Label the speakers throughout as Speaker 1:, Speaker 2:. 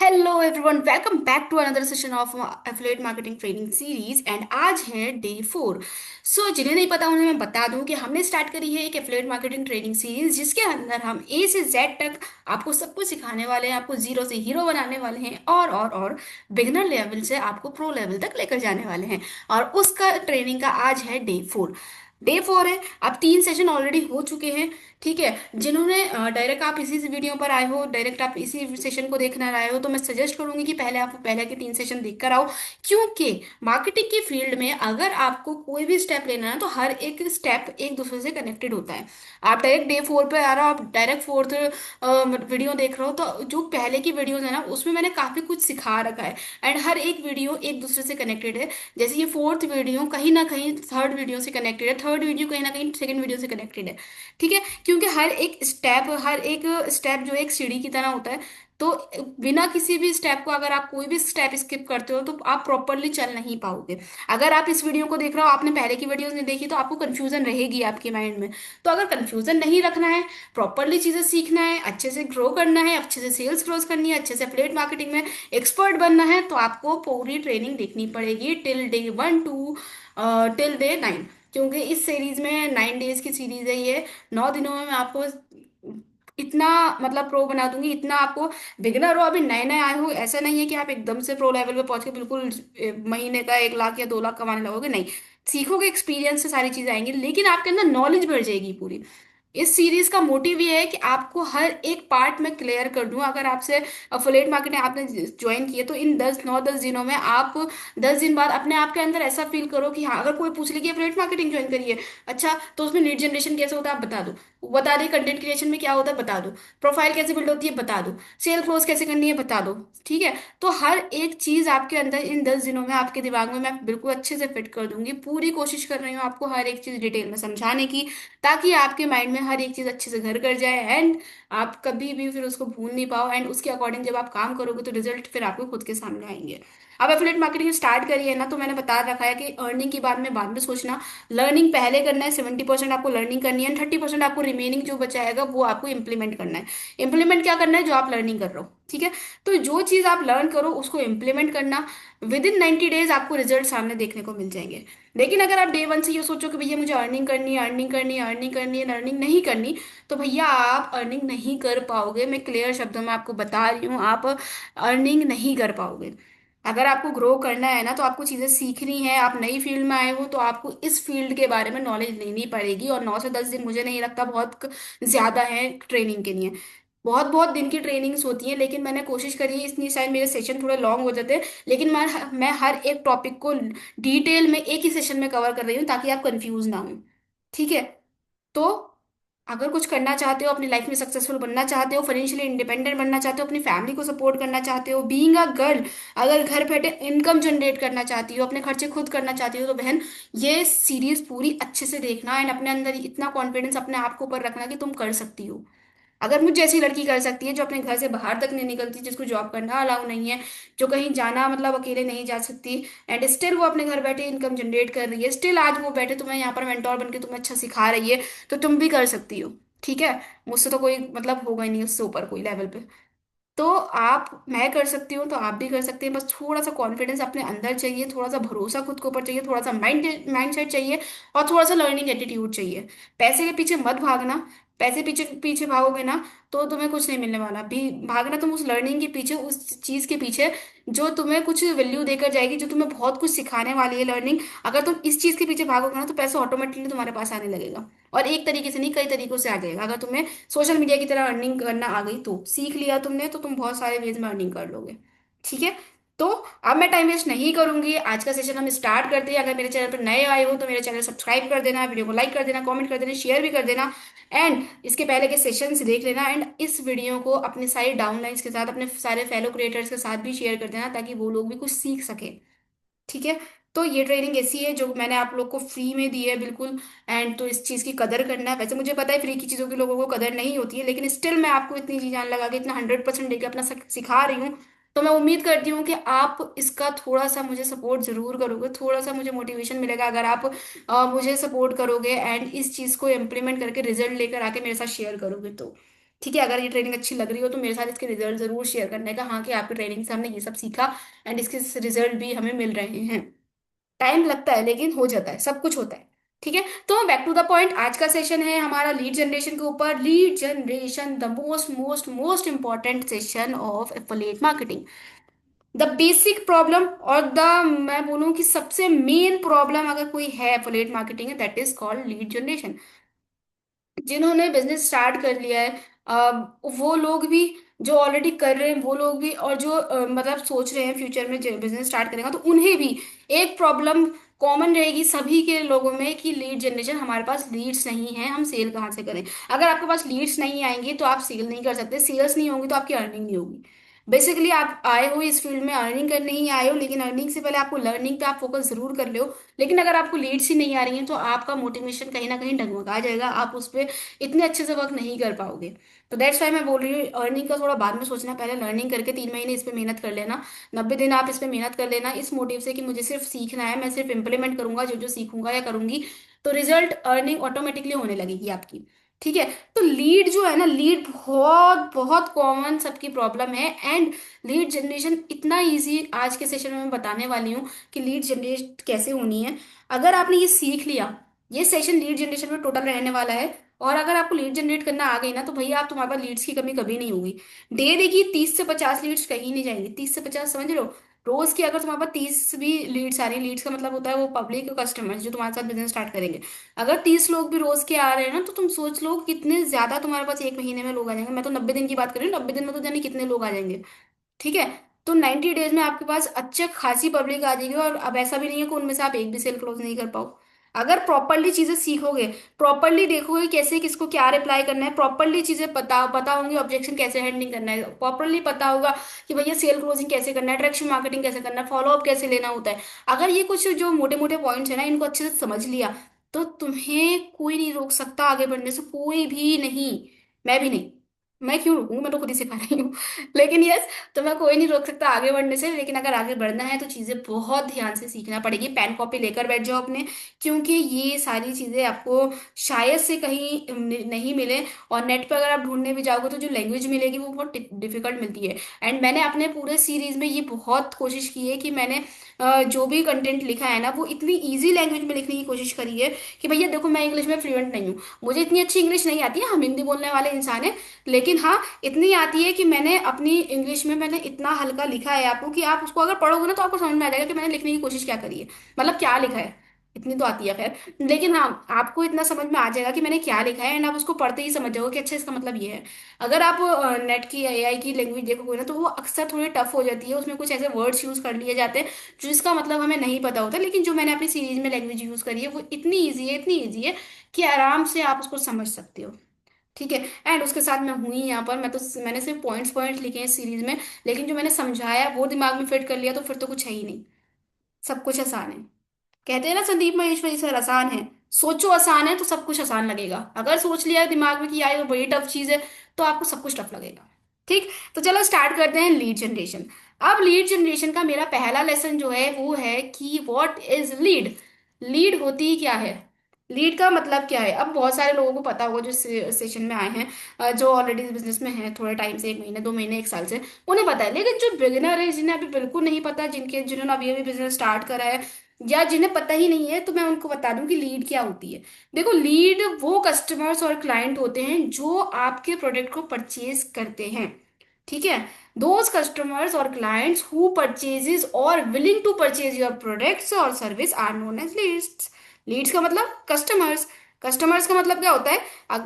Speaker 1: Hello everyone, welcome back to another session of affiliate marketing training series. And आज है day 4। जिन्हें नहीं पता उन्हें मैं बता दूं कि हमने स्टार्ट करी है एक एफिलिएट मार्केटिंग ट्रेनिंग सीरीज जिसके अंदर हम ए से जेड तक आपको सब कुछ सिखाने वाले हैं, आपको जीरो से हीरो बनाने वाले हैं और बिगनर लेवल से आपको प्रो लेवल तक लेकर जाने वाले हैं। और उसका ट्रेनिंग का आज है डे 4। डे 4 है। अब 3 सेशन ऑलरेडी हो चुके हैं। ठीक है। जिन्होंने डायरेक्ट आप इसी वीडियो पर आए हो, डायरेक्ट आप इसी सेशन को देखने आए हो, तो मैं सजेस्ट करूंगी कि पहले आप पहले के 3 सेशन देख कर आओ। क्योंकि मार्केटिंग की फील्ड में अगर आपको कोई भी स्टेप लेना है तो हर एक स्टेप एक दूसरे से कनेक्टेड होता है। आप डायरेक्ट डे 4 पे आ रहे हो, आप डायरेक्ट फोर्थ वीडियो देख रहे हो, तो जो पहले की वीडियोस है ना उसमें मैंने काफी कुछ सिखा रखा है। एंड हर एक वीडियो एक दूसरे से कनेक्टेड है। जैसे ये फोर्थ वीडियो कहीं ना कहीं थर्ड वीडियो से कनेक्टेड है, थर्ड वीडियो कहीं ना कहीं सेकंड वीडियो से कनेक्टेड है। ठीक है। क्योंकि हर एक स्टेप जो है एक सीढ़ी की तरह होता है। तो बिना किसी भी स्टेप को अगर आप कोई भी स्टेप स्किप करते हो तो आप प्रॉपरली चल नहीं पाओगे। अगर आप इस वीडियो को देख रहे हो, आपने पहले की वीडियोस नहीं देखी, तो आपको कंफ्यूजन रहेगी आपके माइंड में। तो अगर कंफ्यूजन नहीं रखना है, प्रॉपरली चीजें सीखना है, अच्छे से ग्रो करना है, अच्छे से सेल्स ग्रोथ करनी है, अच्छे से एफिलिएट मार्केटिंग में एक्सपर्ट बनना है, तो आपको पूरी ट्रेनिंग देखनी पड़ेगी till day 1 to till day 9। क्योंकि इस सीरीज में 9 डेज की सीरीज है ये। 9 दिनों में मैं आपको इतना मतलब प्रो बना दूंगी, इतना आपको। बिगिनर हो, अभी नए नए आए हो, ऐसा नहीं है कि आप एकदम से प्रो लेवल पे पहुंच के बिल्कुल महीने का 1 लाख या 2 लाख कमाने लगोगे, नहीं। सीखोगे, एक्सपीरियंस से सारी चीजें आएंगी, लेकिन आपके अंदर नॉलेज बढ़ जाएगी पूरी। इस सीरीज का मोटिव ये है कि आपको हर एक पार्ट में क्लियर कर दूं। अगर आपसे अफिलिएट मार्केटिंग आपने ज्वाइन किए तो इन 10 9 10 दिनों में आप 10 दिन बाद अपने आप के अंदर ऐसा फील करो कि हाँ, अगर कोई पूछ ले कि अफिलिएट मार्केटिंग ज्वाइन करिए, अच्छा तो उसमें लीड जनरेशन कैसे होता है आप बता दो, बता दे। कंटेंट क्रिएशन में क्या होता है बता दो। प्रोफाइल कैसे बिल्ड होती है बता दो। सेल क्लोज कैसे करनी है बता दो। ठीक है। तो हर एक चीज आपके अंदर इन 10 दिनों में आपके दिमाग में मैं बिल्कुल अच्छे से फिट कर दूंगी। पूरी कोशिश कर रही हूँ आपको हर एक चीज डिटेल में समझाने की, ताकि आपके माइंड में हर एक चीज अच्छे से घर कर जाए एंड आप कभी भी फिर उसको भूल नहीं पाओ। एंड उसके अकॉर्डिंग जब आप काम करोगे तो रिजल्ट फिर आपको खुद के सामने आएंगे। अब एफिलिएट मार्केटिंग स्टार्ट करी है ना, तो मैंने बता रखा है कि अर्निंग की बात में बाद में सोचना। लर्निंग पहले करना है, 70% आपको लर्निंग करनी है, 30% आपको रिमेनिंग जो बचाएगा वो आपको इम्प्लीमेंट करना है। इम्प्लीमेंट क्या करना है? जो आप लर्निंग कर रहे हो। ठीक है। तो जो चीज आप लर्न करो उसको इम्प्लीमेंट करना। विद इन 90 डेज आपको रिजल्ट सामने देखने को मिल जाएंगे। लेकिन अगर आप डे 1 से ये सोचो कि भैया मुझे अर्निंग करनी है, अर्निंग करनी है, अर्निंग करनी है, अर्निंग नहीं करनी, तो भैया आप अर्निंग नहीं कर पाओगे। मैं क्लियर शब्दों में आपको बता रही हूँ, आप अर्निंग नहीं कर पाओगे। अगर आपको ग्रो करना है ना तो आपको चीजें सीखनी है। आप नई फील्ड में आए हो तो आपको इस फील्ड के बारे में नॉलेज लेनी पड़ेगी। और 9 से 10 दिन मुझे नहीं लगता बहुत ज्यादा है ट्रेनिंग के लिए। बहुत बहुत दिन की ट्रेनिंग्स होती हैं, लेकिन मैंने कोशिश करी है, इतनी शायद मेरे सेशन थोड़े लॉन्ग हो जाते हैं, लेकिन मैं हर एक टॉपिक को डिटेल में एक ही सेशन में कवर कर रही हूँ ताकि आप कंफ्यूज ना हो। ठीक है। तो अगर कुछ करना चाहते हो, अपनी लाइफ में सक्सेसफुल बनना चाहते हो, फाइनेंशियली इंडिपेंडेंट बनना चाहते हो, अपनी फैमिली को सपोर्ट करना चाहते हो, बीइंग अ गर्ल, अगर घर बैठे इनकम जनरेट करना चाहती हो, अपने खर्चे खुद करना चाहती हो, तो बहन ये सीरीज पूरी अच्छे से देखना। एंड अपने अंदर इतना कॉन्फिडेंस अपने आप के ऊपर रखना कि तुम कर सकती हो। अगर मुझ जैसी लड़की कर सकती है जो अपने घर से बाहर तक नहीं निकलती, जिसको जॉब करना अलाउ नहीं है, जो कहीं जाना मतलब अकेले नहीं जा सकती, एंड स्टिल वो अपने घर बैठे इनकम जनरेट कर रही है, स्टिल आज वो बैठे तुम्हें यहाँ पर मेंटोर बन के तुम्हें अच्छा सिखा रही है, तो तुम भी कर सकती हो। ठीक है। मुझसे तो कोई मतलब होगा ही नहीं उससे ऊपर कोई लेवल पे। तो आप, मैं कर सकती हूँ तो आप भी कर सकते हैं। बस थोड़ा सा कॉन्फिडेंस अपने अंदर चाहिए, थोड़ा सा भरोसा खुद के ऊपर चाहिए, थोड़ा सा माइंड सेट चाहिए, और थोड़ा सा लर्निंग एटीट्यूड चाहिए। पैसे के पीछे मत भागना। पैसे पीछे पीछे भागोगे ना तो तुम्हें कुछ नहीं मिलने वाला। भी भागना तुम उस लर्निंग के पीछे, उस चीज के पीछे जो तुम्हें कुछ वैल्यू देकर जाएगी, जो तुम्हें बहुत कुछ सिखाने वाली है लर्निंग। अगर तुम इस चीज के पीछे भागोगे ना तो पैसा ऑटोमेटिकली तुम्हारे पास आने लगेगा। और एक तरीके से नहीं, कई तरीकों से आ जाएगा। अगर तुम्हें सोशल मीडिया की तरह अर्निंग करना आ गई, तो सीख लिया तुमने तो तुम बहुत सारे वेज में अर्निंग कर लोगे। ठीक है। तो अब मैं टाइम वेस्ट नहीं करूंगी, आज का सेशन हम स्टार्ट करते हैं। अगर मेरे चैनल पर नए आए हो तो मेरे चैनल सब्सक्राइब कर देना, वीडियो को लाइक कर देना, कमेंट कर देना, शेयर भी कर देना। एंड इसके पहले के सेशंस देख लेना। एंड इस वीडियो को अपने सारे डाउनलाइंस के साथ, अपने सारे फेलो क्रिएटर्स के साथ भी शेयर कर देना, ताकि वो लोग भी कुछ सीख सके। ठीक है। तो ये ट्रेनिंग ऐसी है जो मैंने आप लोग को फ्री में दी है बिल्कुल। एंड तो इस चीज़ की कदर करना है। वैसे मुझे पता है फ्री की चीज़ों की लोगों को कदर नहीं होती है, लेकिन स्टिल मैं आपको इतनी जी जान लगा के इतना 100% देकर अपना सिखा रही हूँ। तो मैं उम्मीद करती हूँ कि आप इसका थोड़ा सा मुझे सपोर्ट जरूर करोगे, थोड़ा सा मुझे मोटिवेशन मिलेगा अगर आप मुझे सपोर्ट करोगे एंड इस चीज़ को इम्प्लीमेंट करके रिजल्ट लेकर आके मेरे साथ शेयर करोगे तो। ठीक है, अगर ये ट्रेनिंग अच्छी लग रही हो तो मेरे साथ इसके रिजल्ट जरूर शेयर करने का, हाँ कि आपकी ट्रेनिंग से हमने ये सब सीखा एंड इसके रिजल्ट भी हमें मिल रहे हैं। टाइम लगता है लेकिन हो जाता है, सब कुछ होता है। ठीक है, तो बैक टू द पॉइंट, आज का सेशन है हमारा लीड जनरेशन के ऊपर। Lead generation the most most most important session of affiliate marketing. The basic problem और द, मैं बोलूं कि सबसे मेन प्रॉब्लम अगर कोई है एफिलिएट मार्केटिंग है, that is called lead generation. जिन्होंने बिजनेस स्टार्ट कर लिया है, वो लोग भी, जो ऑलरेडी कर रहे हैं वो लोग भी, और जो मतलब सोच रहे हैं फ्यूचर में बिजनेस स्टार्ट करेगा तो उन्हें भी एक प्रॉब्लम कॉमन रहेगी सभी के लोगों में कि लीड जनरेशन, हमारे पास लीड्स नहीं है, हम सेल कहाँ से करें। अगर आपके पास लीड्स नहीं आएंगे तो आप सेल नहीं कर सकते, सेल्स नहीं होंगी तो आपकी अर्निंग नहीं होगी। बेसिकली आप आए हो इस फील्ड में अर्निंग करने ही आए हो, लेकिन अर्निंग से पहले आपको लर्निंग पे आप फोकस जरूर कर लो। लेकिन अगर आपको लीड्स ही नहीं आ रही हैं तो आपका मोटिवेशन कहीं ना कहीं डगमगा जाएगा, आप उस पर इतने अच्छे से वर्क नहीं कर पाओगे। तो दैट्स वाई मैं बोल रही हूँ अर्निंग का थोड़ा बाद में सोचना, पहले लर्निंग करके 3 महीने इस पे मेहनत कर लेना, 90 दिन आप इस पे मेहनत कर लेना, इस मोटिव से कि मुझे सिर्फ सीखना है, मैं सिर्फ इंप्लीमेंट करूंगा जो जो सीखूंगा या करूंगी, तो रिजल्ट अर्निंग ऑटोमेटिकली होने लगेगी आपकी। ठीक है, तो लीड जो है ना, लीड बहुत बहुत कॉमन सबकी प्रॉब्लम है। एंड लीड जनरेशन इतना इजी आज के सेशन में मैं बताने वाली हूँ कि लीड जनरेट कैसे होनी है। अगर आपने ये सीख लिया, ये सेशन लीड जनरेशन में टोटल रहने वाला है, और अगर आपको लीड जनरेट करना आ गई ना तो भैया आप, तुम्हारे पास लीड्स की कमी कभी नहीं होगी। डे देखिए 30 से 50 लीड्स कहीं नहीं जाएंगी, 30 से 50 समझ रहे हो। रोज की अगर तुम्हारे पास 30 भी लीड्स आ रही, लीड्स का मतलब होता है वो पब्लिक कस्टमर्स जो तुम्हारे साथ बिजनेस स्टार्ट करेंगे। अगर 30 लोग भी रोज के आ रहे हैं ना तो तुम सोच लो कितने ज्यादा तुम्हारे पास एक महीने में लोग आ जाएंगे। मैं तो 90 दिन की बात कर रही हूँ, 90 दिन में तो जाने कितने लोग आ जाएंगे। ठीक है, तो 90 डेज में आपके पास अच्छे खासी पब्लिक आ जाएगी, और अब ऐसा भी नहीं है कि उनमें से आप एक भी सेल क्लोज नहीं कर पाओ। अगर प्रॉपरली चीजें सीखोगे, प्रॉपरली देखोगे कैसे किसको क्या रिप्लाई करना है, प्रॉपरली चीजें पता होंगी, ऑब्जेक्शन कैसे हैंडलिंग करना है, प्रॉपरली पता होगा कि भैया सेल क्लोजिंग कैसे करना है, ट्रैक्शन मार्केटिंग कैसे करना है, फॉलो अप कैसे लेना होता है। अगर ये कुछ जो मोटे मोटे पॉइंट्स है ना इनको अच्छे से समझ लिया, तो तुम्हें कोई नहीं रोक सकता आगे बढ़ने से, कोई भी नहीं। मैं भी नहीं, मैं क्यों रुकूं, मैं तो खुद ही सिखा रही हूँ। लेकिन यस, तो मैं कोई नहीं रोक सकता आगे बढ़ने से। लेकिन अगर आगे बढ़ना है तो चीजें बहुत ध्यान से सीखना पड़ेगी, पेन कॉपी लेकर बैठ जाओ अपने, क्योंकि ये सारी चीजें आपको शायद से कहीं नहीं मिले। और नेट पर अगर आप ढूंढने भी जाओगे तो जो लैंग्वेज मिलेगी वो बहुत डिफिकल्ट मिलती है। एंड मैंने अपने पूरे सीरीज में ये बहुत कोशिश की है कि मैंने जो भी कंटेंट लिखा है ना वो इतनी इजी लैंग्वेज में लिखने की कोशिश करी है कि भैया देखो मैं इंग्लिश में फ्लुएंट नहीं हूँ, मुझे इतनी अच्छी इंग्लिश नहीं आती है, हम हिंदी बोलने वाले इंसान हैं। लेकिन हाँ, इतनी आती है कि मैंने अपनी इंग्लिश में मैंने इतना हल्का लिखा है आपको कि आप उसको अगर पढ़ोगे ना तो आपको समझ में आ जाएगा कि मैंने लिखने की कोशिश क्या करी है, मतलब क्या लिखा है। इतनी तो आती है खैर, लेकिन हाँ आपको इतना समझ में आ जाएगा कि मैंने क्या लिखा है, एंड आप उसको पढ़ते ही समझ जाओगे कि अच्छा इसका मतलब ये है। अगर आप नेट की एआई की लैंग्वेज देखोगे ना तो वो अक्सर थोड़ी टफ हो जाती है, उसमें कुछ ऐसे वर्ड्स यूज कर लिए जाते हैं जो इसका मतलब हमें नहीं पता होता। लेकिन जो मैंने अपनी सीरीज में लैंग्वेज यूज करी है वो इतनी ईजी है, इतनी ईजी है कि आराम से आप उसको समझ सकते हो। ठीक है, एंड उसके साथ मैं हुई यहाँ पर, मैंने सिर्फ पॉइंट्स पॉइंट्स लिखे हैं इस सीरीज में, लेकिन जो मैंने समझाया वो दिमाग में फिट कर लिया तो फिर तो कुछ है ही नहीं, सब कुछ आसान है। कहते हैं ना संदीप महेश्वरी सर, आसान है, सोचो आसान है तो सब कुछ आसान लगेगा। अगर सोच लिया दिमाग में कि यार ये बड़ी टफ चीज है तो आपको सब कुछ टफ लगेगा। ठीक, तो चलो स्टार्ट करते हैं लीड जनरेशन। अब लीड जनरेशन का मेरा पहला लेसन जो है वो है कि व्हाट इज लीड। लीड होती क्या है, लीड का मतलब क्या है। अब बहुत सारे लोगों को पता होगा जो सेशन में आए हैं, जो ऑलरेडी बिजनेस में हैं थोड़े टाइम से, 1 महीने 2 महीने 1 साल से, उन्हें पता है। लेकिन जो बिगिनर है जिन्हें अभी बिल्कुल नहीं पता, जिन्होंने अभी अभी बिजनेस स्टार्ट करा है या जिन्हें पता ही नहीं है, तो मैं उनको बता दूं कि लीड क्या होती है। देखो, लीड वो कस्टमर्स और क्लाइंट होते हैं जो आपके प्रोडक्ट को परचेज करते हैं। ठीक है, दोज कस्टमर्स और क्लाइंट्स हु परचेजेस और willing to purchase your products और service are known as leads. Leads का मतलब कस्टमर्स। कस्टमर्स का मतलब क्या होता है,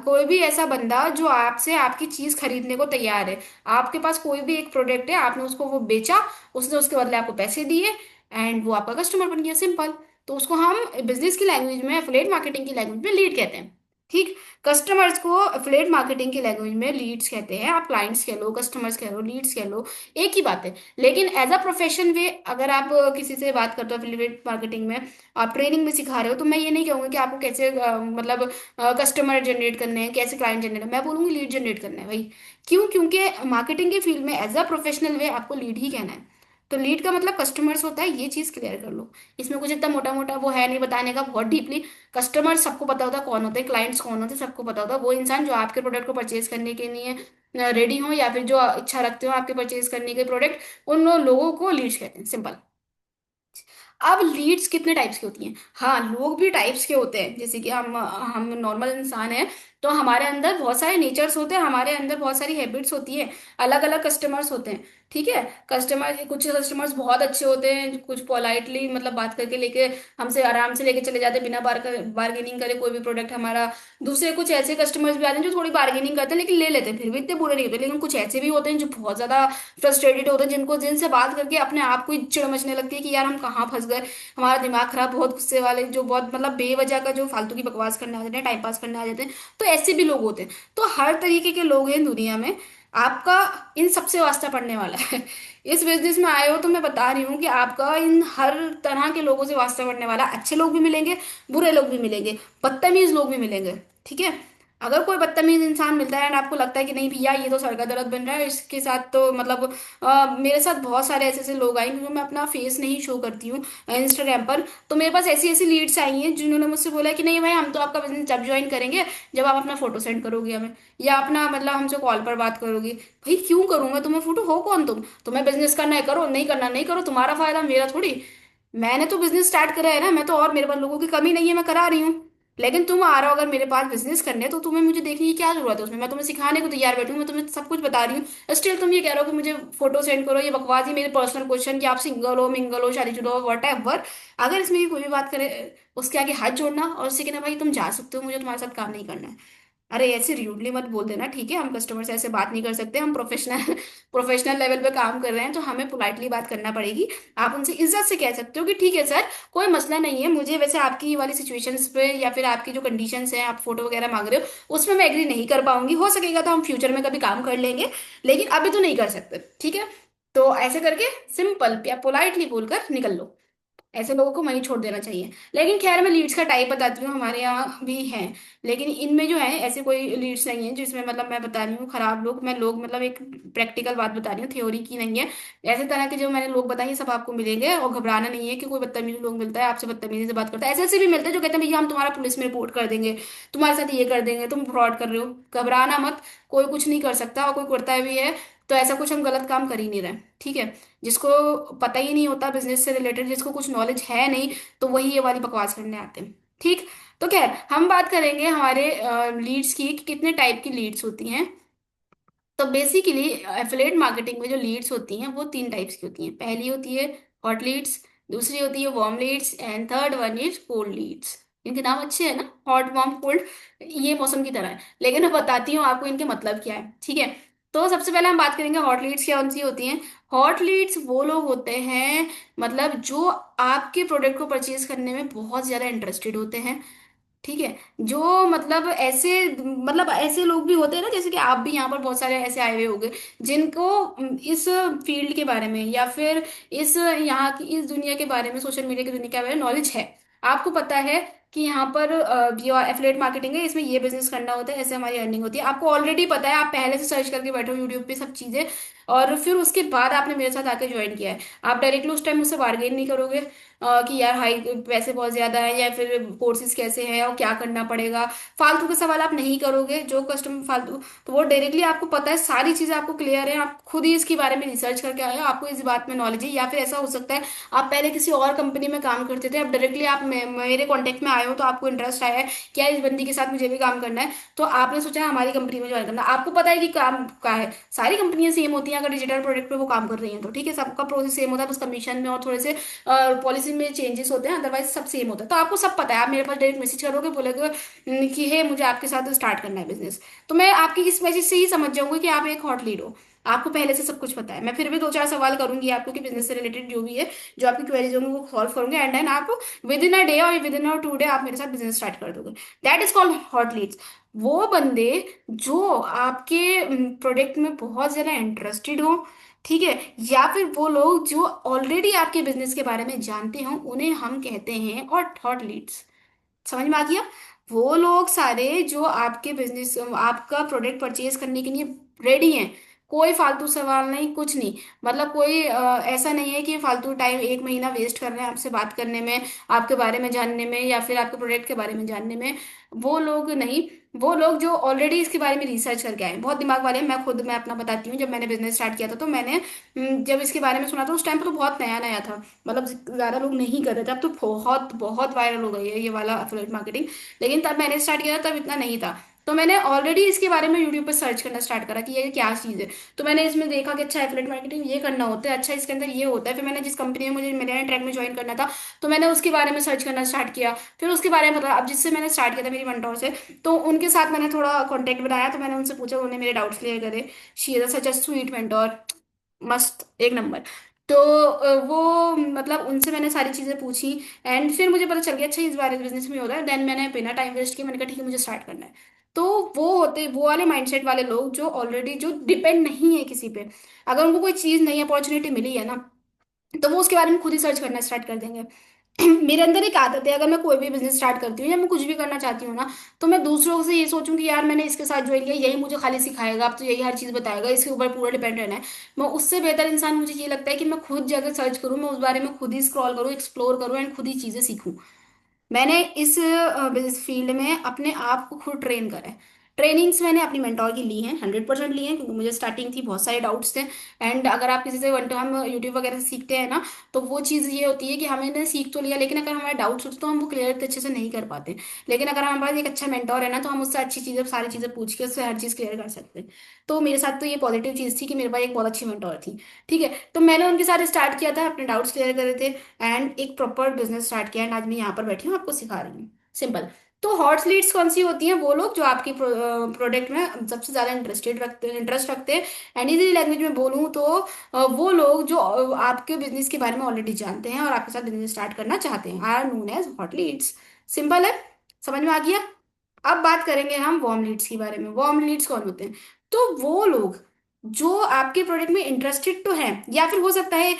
Speaker 1: कोई भी ऐसा बंदा जो आपसे आपकी चीज खरीदने को तैयार है। आपके पास कोई भी एक प्रोडक्ट है, आपने उसको वो बेचा, उसने उसके बदले आपको पैसे दिए, एंड वो आपका कस्टमर बन गया, सिंपल। तो उसको हम बिजनेस की लैंग्वेज में, एफिलिएट मार्केटिंग की लैंग्वेज में लीड कहते हैं। ठीक, कस्टमर्स को एफिलिएट मार्केटिंग की लैंग्वेज में लीड्स कहते हैं। आप क्लाइंट्स कह लो, कस्टमर्स कह लो, लीड्स कह लो, एक ही बात है। लेकिन एज अ प्रोफेशन वे अगर आप किसी से बात करते हो एफिलिएट मार्केटिंग में, आप ट्रेनिंग में सिखा रहे हो, तो मैं ये नहीं कहूंगी कि आपको कैसे मतलब कस्टमर जनरेट करने हैं, कैसे क्लाइंट जनरेट, मैं बोलूंगी लीड जनरेट करना है भाई। क्यों? क्योंकि मार्केटिंग के फील्ड में एज अ प्रोफेशनल वे आपको लीड ही कहना है। तो लीड का मतलब कस्टमर्स होता है, ये चीज क्लियर कर लो। इसमें कुछ इतना मोटा मोटा वो है नहीं बताने का बहुत डीपली। कस्टमर सबको पता होता है कौन होते हैं, क्लाइंट्स कौन होते हैं सबको पता होता है। वो इंसान जो आपके प्रोडक्ट को परचेज करने के लिए रेडी हो, या फिर जो इच्छा रखते हो आपके परचेज करने के प्रोडक्ट, उन लोगों को लीड्स कहते हैं, सिंपल। अब लीड्स कितने टाइप्स की होती हैं? हाँ, लोग भी टाइप्स के होते हैं, जैसे कि हम नॉर्मल इंसान हैं, तो हमारे अंदर बहुत सारे नेचर्स होते हैं, हमारे अंदर बहुत सारी हैबिट्स होती है। अलग अलग कस्टमर्स होते हैं, ठीक है। कस्टमर, कुछ कस्टमर्स बहुत अच्छे होते हैं, कुछ पोलाइटली मतलब बात करके लेके हमसे आराम से लेके चले जाते हैं, बिना बार्गेनिंग करे कोई भी प्रोडक्ट हमारा। दूसरे कुछ ऐसे कस्टमर्स भी आते हैं जो थोड़ी बार्गेनिंग करते हैं लेकिन ले लेते हैं, फिर भी इतने बुरे नहीं होते। लेकिन कुछ ऐसे भी होते हैं जो बहुत ज्यादा फ्रस्ट्रेटेड होते हैं, जिनको जिनसे बात करके अपने आप को ही चिड़ मचने लगती है कि यार हम कहाँ फंस गए, हमारा दिमाग खराब। बहुत गुस्से वाले जो बहुत मतलब बेवजह का जो फालतू की बकवास करने आ जाते हैं, टाइम पास करने आ जाते हैं, तो ऐसे भी लोग होते हैं। तो हर तरीके के लोग हैं दुनिया में। आपका इन सबसे वास्ता पड़ने वाला है। इस बिजनेस में आए हो तो मैं बता रही हूँ कि आपका इन हर तरह के लोगों से वास्ता पड़ने वाला है। अच्छे लोग भी मिलेंगे, बुरे लोग भी मिलेंगे, बदतमीज लोग भी मिलेंगे, ठीक है। अगर कोई बदतमीज इंसान मिलता है एंड आपको लगता है कि नहीं भैया ये तो सर का दर्द बन रहा है, इसके साथ तो मतलब मेरे साथ बहुत सारे ऐसे ऐसे लोग आए, क्योंकि मैं अपना फेस नहीं शो करती हूँ इंस्टाग्राम पर। तो मेरे पास ऐसी ऐसी लीड्स आई हैं जिन्होंने मुझसे बोला कि नहीं भाई हम तो आपका बिजनेस जब ज्वाइन करेंगे जब आप अपना फोटो सेंड करोगे हमें, या अपना मतलब हमसे कॉल पर बात करोगे। भाई क्यों करूँ मैं तुम्हें फोटो, हो कौन तुम? तुम्हें बिजनेस करना है करो, नहीं करना नहीं करो, तुम्हारा फायदा मेरा थोड़ी। मैंने तो बिजनेस स्टार्ट करा है ना, मैं तो, और मेरे पास लोगों की कमी नहीं है, मैं करा रही हूँ। लेकिन तुम आ रहे हो अगर मेरे पास बिजनेस करने, तो तुम्हें मुझे देखने की क्या जरूरत है उसमें? मैं तुम्हें सिखाने को तैयार बैठूं, मैं तुम्हें सब कुछ बता रही हूँ, स्टिल तुम ये कह रहे हो कि मुझे फोटो सेंड करो। ये बकवास ही मेरे पर्सनल क्वेश्चन कि आप सिंगल हो, मिंगल हो, शादीशुदा हो, वट एवर। अगर इसमें की कोई भी बात करे, उसके आगे हाथ जोड़ना और उससे कहना भाई तुम जा सकते हो, मुझे तुम्हारे साथ काम नहीं करना है। अरे ऐसे र्यूडली मत बोल देना, ठीक है। हम कस्टमर से ऐसे बात नहीं कर सकते, हम प्रोफेशनल प्रोफेशनल लेवल पे काम कर रहे हैं, तो हमें पोलाइटली बात करना पड़ेगी। आप उनसे इज्जत से कह सकते हो कि ठीक है सर, कोई मसला नहीं है, मुझे वैसे आपकी वाली सिचुएशंस पे या फिर आपकी जो कंडीशंस हैं, आप फोटो वगैरह मांग रहे हो उसमें मैं एग्री नहीं कर पाऊंगी, हो सकेगा तो हम फ्यूचर में कभी काम कर लेंगे, लेकिन अभी तो नहीं कर सकते, ठीक है। तो ऐसे करके सिंपल या पोलाइटली बोलकर निकल लो। ऐसे लोगों को वहीं छोड़ देना चाहिए। लेकिन खैर मैं लीड्स का टाइप बताती हूँ, हमारे यहाँ भी हैं, लेकिन इनमें जो है ऐसे कोई लीड्स नहीं है जिसमें मतलब मैं बता रही हूँ खराब लोग। मैं लोग मतलब एक प्रैक्टिकल बात बता रही हूँ, थ्योरी की नहीं है। ऐसे तरह के जो मैंने लोग बताए ये सब आपको मिलेंगे, और घबराना नहीं है कि कोई बदतमीज लोग मिलता है आपसे बदतमीजी से बात करता है। ऐसे ऐसे भी मिलते हैं जो कहते हैं भैया हम तुम्हारा पुलिस में रिपोर्ट कर देंगे, तुम्हारे साथ ये कर देंगे, तुम फ्रॉड कर रहे हो। घबराना मत, कोई कुछ नहीं कर सकता, और कोई करता भी है तो ऐसा कुछ हम गलत काम कर ही नहीं रहे, ठीक है। जिसको पता ही नहीं होता बिजनेस से रिलेटेड, जिसको कुछ नॉलेज है नहीं, तो वही ये वाली बकवास करने आते हैं, ठीक। तो खैर हम बात करेंगे हमारे लीड्स की कि कितने टाइप की लीड्स होती हैं। तो बेसिकली एफिलिएट मार्केटिंग में जो लीड्स होती हैं वो तीन टाइप्स की होती हैं। पहली होती है हॉट लीड्स, दूसरी होती है warm leads, and third one is cold leads. इनके नाम अच्छे हैं ना, हॉट वार्म कोल्ड, ये मौसम की तरह है। लेकिन मैं बताती हूँ आपको इनके मतलब क्या है, ठीक है। तो सबसे पहले हम बात करेंगे हॉट लीड्स क्या कौन सी होती हैं। हॉट लीड्स वो लोग होते हैं मतलब जो आपके प्रोडक्ट को परचेज करने में बहुत ज्यादा इंटरेस्टेड होते हैं, ठीक है। जो मतलब ऐसे लोग भी होते हैं ना, जैसे कि आप भी यहाँ पर बहुत सारे ऐसे आए हुए होंगे जिनको इस फील्ड के बारे में या फिर इस यहाँ की इस दुनिया के बारे में, सोशल मीडिया की दुनिया के बारे में नॉलेज है। आपको पता है कि यहाँ पर जो एफिलिएट मार्केटिंग है इसमें ये बिजनेस करना होता है, ऐसे हमारी अर्निंग होती है, आपको ऑलरेडी पता है, आप पहले से सर्च करके बैठे हो यूट्यूब पे सब चीजें, और फिर उसके बाद आपने मेरे साथ आके ज्वाइन किया है। आप डायरेक्टली उस टाइम मुझसे बार्गेन नहीं करोगे कि यार हाई पैसे बहुत ज्यादा है, या फिर कोर्सेज कैसे हैं और क्या करना पड़ेगा। फालतू के सवाल आप नहीं करोगे जो कस्टमर फालतू, तो वो डायरेक्टली आपको पता है, सारी चीजें आपको क्लियर है, आप खुद ही इसके बारे में रिसर्च करके आए हो, आपको इस बात में नॉलेज है। या फिर ऐसा हो सकता है आप पहले किसी और कंपनी में काम करते थे, अब डायरेक्टली आप मेरे कॉन्टेक्ट में आए हो, तो आपको इंटरेस्ट आया है क्या इस बंदी के साथ मुझे भी काम करना है, तो आपने सोचा हमारी कंपनी में ज्वाइन करना। आपको पता है कि काम का है, सारी कंपनियां सेम होती हैं अगर डिजिटल प्रोडक्ट पे वो काम कर रही हैं तो, ठीक है। सबका प्रोसेस सेम होता है, बस कमीशन में और थोड़े से पॉलिसी में चेंजेस होते हैं, अदरवाइज सब सेम होता है। तो आपको सब पता है, आप मेरे पास डायरेक्ट मैसेज करोगे, बोलोगे कि हे मुझे आपके साथ स्टार्ट करना है बिजनेस, तो मैं आपकी इस मैसेज से ही समझ जाऊंगी कि आप एक हॉट लीड हो, आपको पहले से सब कुछ पता है। मैं फिर भी दो चार सवाल करूंगी आपको कि बिजनेस से रिलेटेड जो भी है, जो आपकी क्वेरीज होंगी वो सॉल्व करूंगे, एंड देन आप विद इन अ डे और विद इन अ 2 डे आप मेरे साथ बिजनेस स्टार्ट कर दोगे। That is called hot leads. वो बंदे जो आपके प्रोडक्ट में बहुत ज्यादा इंटरेस्टेड हो, ठीक है, या फिर वो लोग जो ऑलरेडी आपके बिजनेस के बारे में जानते हो, उन्हें हम कहते हैं और थॉट लीड्स। समझ में आ गया? वो लोग सारे जो आपके बिजनेस, आपका प्रोडक्ट परचेज करने के लिए रेडी हैं, कोई फालतू सवाल नहीं, कुछ नहीं। मतलब कोई ऐसा नहीं है कि फालतू टाइम एक महीना वेस्ट कर रहे हैं आपसे बात करने में, आपके बारे में जानने में, या फिर आपके प्रोडक्ट के बारे में जानने में। वो लोग नहीं, वो लोग जो ऑलरेडी इसके बारे में रिसर्च करके आए हैं, बहुत दिमाग वाले हैं। मैं अपना बताती हूँ, जब मैंने बिजनेस स्टार्ट किया था तो मैंने जब इसके बारे में सुना था उस टाइम पे तो बहुत नया नया था, मतलब ज्यादा लोग नहीं कर रहे थे। अब तो बहुत बहुत वायरल हो गई है ये वाला एफिलिएट मार्केटिंग। लेकिन तब मैंने स्टार्ट किया था तब इतना नहीं था। तो मैंने ऑलरेडी इसके बारे में यूट्यूब पर सर्च करना स्टार्ट करा कि ये क्या चीज़ है। तो मैंने इसमें देखा कि अच्छा एफिलिएट मार्केटिंग ये करना होता है, अच्छा इसके अंदर ये होता है। फिर मैंने जिस कंपनी में मुझे मेरे ट्रैक में ज्वाइन करना था, तो मैंने उसके बारे में सर्च करना स्टार्ट किया। फिर उसके बारे में पता, अब जिससे मैंने स्टार्ट किया था मेरी मेंटोर से, तो उनके साथ मैंने थोड़ा कांटेक्ट बनाया। तो मैंने उनसे पूछा, उन्होंने मेरे डाउट्स क्लियर करे। She is such a sweet mentor, मस्त एक नंबर। तो वो मतलब उनसे मैंने सारी चीज़ें पूछी। एंड फिर मुझे पता चल गया अच्छा इस बारे में बिजनेस में होता है। देन मैंने बिना टाइम वेस्ट किए मैंने कहा ठीक है मुझे स्टार्ट करना है। तो वो होते वो वाले माइंडसेट वाले लोग जो ऑलरेडी जो डिपेंड नहीं है किसी पे। अगर उनको कोई चीज़ नई अपॉर्चुनिटी मिली है ना, तो वो उसके बारे में खुद ही सर्च करना स्टार्ट कर देंगे। मेरे अंदर एक आदत है, अगर मैं कोई भी बिजनेस स्टार्ट करती हूँ या मैं कुछ भी करना चाहती हूँ ना, तो मैं दूसरों से ये सोचूं कि यार मैंने इसके साथ ज्वाइन किया, यही मुझे खाली सिखाएगा, अब तो यही हर चीज बताएगा, इसके ऊपर पूरा डिपेंड रहना है। मैं उससे बेहतर इंसान, मुझे ये लगता है कि मैं खुद जगह सर्च करूँ, मैं उस बारे में खुद ही स्क्रॉल करूँ, एक्सप्लोर करूँ एंड खुद ही चीजें सीखूं। मैंने इस फील्ड में अपने आप को खुद ट्रेन करा है। ट्रेनिंग्स मैंने अपनी मेंटोर की ली हैं, 100% ली हैं, क्योंकि मुझे स्टार्टिंग थी, बहुत सारे डाउट्स थे। एंड अगर आप किसी से वन टू हम यूट्यूब वगैरह से सीखते हैं ना, तो वो चीज़ ये होती है कि हमने सीख तो लिया, लेकिन अगर हमारे डाउट्स होते तो हम वो क्लियर अच्छे से नहीं कर पाते। लेकिन अगर हमारे पास एक अच्छा मेंटोर है ना, तो हम उससे अच्छी चीज़ें, सारी चीज़ें पूछ के उससे हर चीज़ क्लियर कर सकते हैं। तो मेरे साथ तो ये पॉजिटिव चीज़ थी कि मेरे पास एक बहुत अच्छी मेंटोर थी। ठीक है, तो मैंने उनके साथ स्टार्ट किया था, अपने डाउट्स क्लियर करे थे, एंड एक प्रॉपर बिजनेस स्टार्ट किया। एंड आज मैं यहाँ पर बैठी हूँ, आपको सिखा रही हूँ, सिंपल। तो हॉट लीड्स कौन सी होती हैं? वो लोग जो आपकी प्रोडक्ट में सबसे ज्यादा इंटरेस्ट रखते हैं। एंड इजी लैंग्वेज में बोलूँ तो वो लोग जो आपके बिजनेस के बारे में ऑलरेडी जानते हैं और आपके साथ बिजनेस स्टार्ट करना चाहते हैं, are known as hot leads. Simple है, समझ में आ गया। अब बात करेंगे हम वार्म लीड्स के बारे में। वार्म लीड्स कौन होते हैं? तो वो लोग जो आपके प्रोडक्ट में इंटरेस्टेड तो हैं, या फिर हो सकता है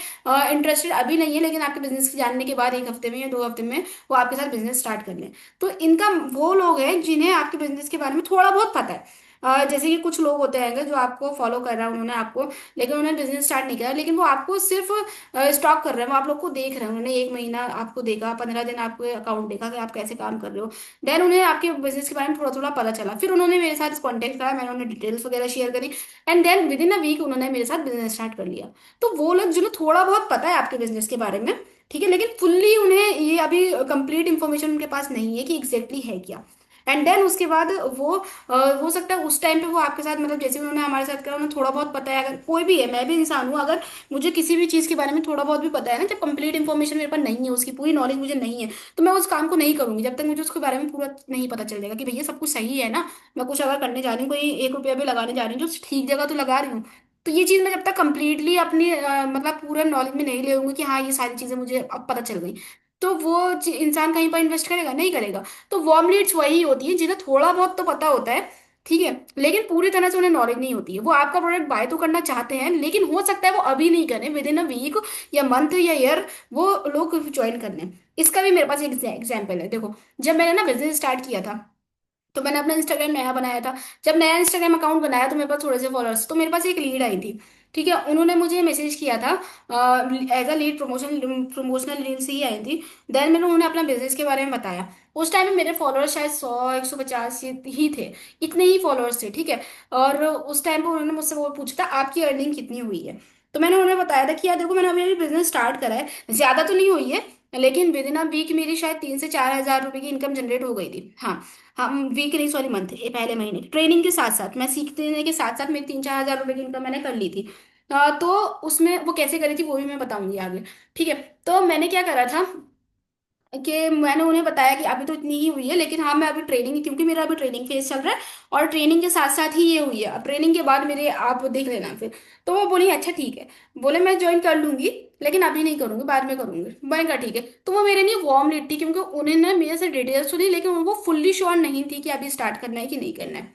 Speaker 1: इंटरेस्टेड अभी नहीं है, लेकिन आपके बिजनेस के जानने के बाद एक हफ्ते में या 2 हफ्ते में वो आपके साथ बिजनेस स्टार्ट कर लें। तो इनका, वो लोग हैं जिन्हें आपके बिजनेस के बारे में थोड़ा बहुत पता है। जैसे कि कुछ लोग होते हैं जो आपको फॉलो कर रहा है, उन्होंने आपको, लेकिन उन्होंने बिजनेस स्टार्ट नहीं किया, लेकिन वो आपको सिर्फ स्टॉक कर रहे हैं, वो आप लोग को देख रहे हैं। उन्होंने एक महीना आपको देखा, 15 दिन आपको अकाउंट देखा कि आप कैसे काम कर रहे हो। देन उन्हें आपके बिजनेस के बारे में थोड़ा थोड़ा पता चला, फिर उन्होंने मेरे साथ कांटेक्ट करा, मैंने उन्हें डिटेल्स वगैरह शेयर करी। And then within a week उन्होंने मेरे साथ बिजनेस स्टार्ट कर लिया। तो वो लोग जिन्हें थोड़ा बहुत पता है आपके बिजनेस के बारे में, ठीक है, लेकिन फुल्ली उन्हें ये अभी कंप्लीट इंफॉर्मेशन उनके पास नहीं है कि एग्जैक्टली है क्या। एंड देन उसके बाद वो हो सकता है उस टाइम पे वो आपके साथ, मतलब जैसे उन्होंने हमारे साथ करा, उन्हें थोड़ा बहुत पता है। अगर कोई भी है, मैं भी इंसान हूँ, अगर मुझे किसी भी चीज़ के बारे में थोड़ा बहुत भी पता है ना, जब कंप्लीट इन्फॉर्मेशन मेरे पास नहीं है, उसकी पूरी नॉलेज मुझे नहीं है, तो मैं उस काम को नहीं करूंगी जब तक मुझे उसके बारे में पूरा नहीं पता चल जाएगा कि भैया सब कुछ सही है ना। मैं कुछ अगर करने जा रही हूँ, कोई 1 रुपया भी लगाने जा रही हूँ, जो ठीक जगह तो लगा रही हूँ। तो ये चीज़ मैं जब तक कंप्लीटली अपनी मतलब पूरा नॉलेज में नहीं ले लूंगी कि हाँ ये सारी चीज़ें मुझे अब पता चल गई, तो वो इंसान कहीं पर इन्वेस्ट करेगा? नहीं करेगा। तो वार्म लीड्स वही होती है जिन्हें थोड़ा बहुत तो पता होता है, ठीक है, लेकिन पूरी तरह से उन्हें नॉलेज नहीं होती है। वो आपका प्रोडक्ट बाय तो करना चाहते हैं, लेकिन हो सकता है वो अभी नहीं करें, विद इन अ वीक या मंथ या ईयर वो लोग ज्वाइन कर लें। इसका भी मेरे पास एक एग्जाम्पल है, देखो। जब मैंने ना बिजनेस स्टार्ट किया था, तो मैंने अपना इंस्टाग्राम नया बनाया था। जब नया इंस्टाग्राम अकाउंट बनाया तो मेरे पास थोड़े से फॉलोअर्स, तो मेरे पास एक लीड आई थी। ठीक है, उन्होंने मुझे मैसेज किया था, as a lead, promotional reel से ही आई थी। देन मैंने उन्हें अपना बिजनेस के बारे में बताया। उस टाइम में मेरे फॉलोअर्स शायद 100 150 ही थे, इतने ही फॉलोअर्स थे, ठीक है। और उस टाइम पे उन्होंने मुझसे वो पूछा था आपकी अर्निंग कितनी हुई है। तो मैंने उन्हें बताया था कि यार देखो मैंने अभी अभी बिजनेस स्टार्ट करा है, ज्यादा तो नहीं हुई है, लेकिन विद इन अ वीक मेरी शायद 3 से 4 हज़ार रुपए की इनकम जनरेट हो गई थी। हाँ, हम वीक नहीं, सॉरी मंथ, ये पहले महीने ट्रेनिंग के साथ साथ, मैं सीखने के साथ साथ मेरी 3 4 हज़ार रुपए की इनकम मैंने कर ली थी। तो उसमें वो कैसे करी थी वो भी मैं बताऊंगी आगे। ठीक है, तो मैंने क्या करा था कि मैंने उन्हें बताया कि अभी तो इतनी ही हुई है, लेकिन हाँ मैं अभी ट्रेनिंग, क्योंकि मेरा अभी ट्रेनिंग फेज चल रहा है, और ट्रेनिंग के साथ साथ ही ये हुई है, अब ट्रेनिंग के बाद मेरे आप देख लेना फिर। तो वो बोली अच्छा ठीक है, बोले मैं ज्वाइन कर लूंगी, लेकिन अभी नहीं करूंगी, बाद में करूंगी। मैंने कहा ठीक है। तो वो मेरे लिए वार्म लीड थी, क्योंकि उन्हें ना मेरे से डिटेल्स सुनी, लेकिन वो फुल्ली श्योर नहीं थी कि अभी स्टार्ट करना है कि नहीं करना है।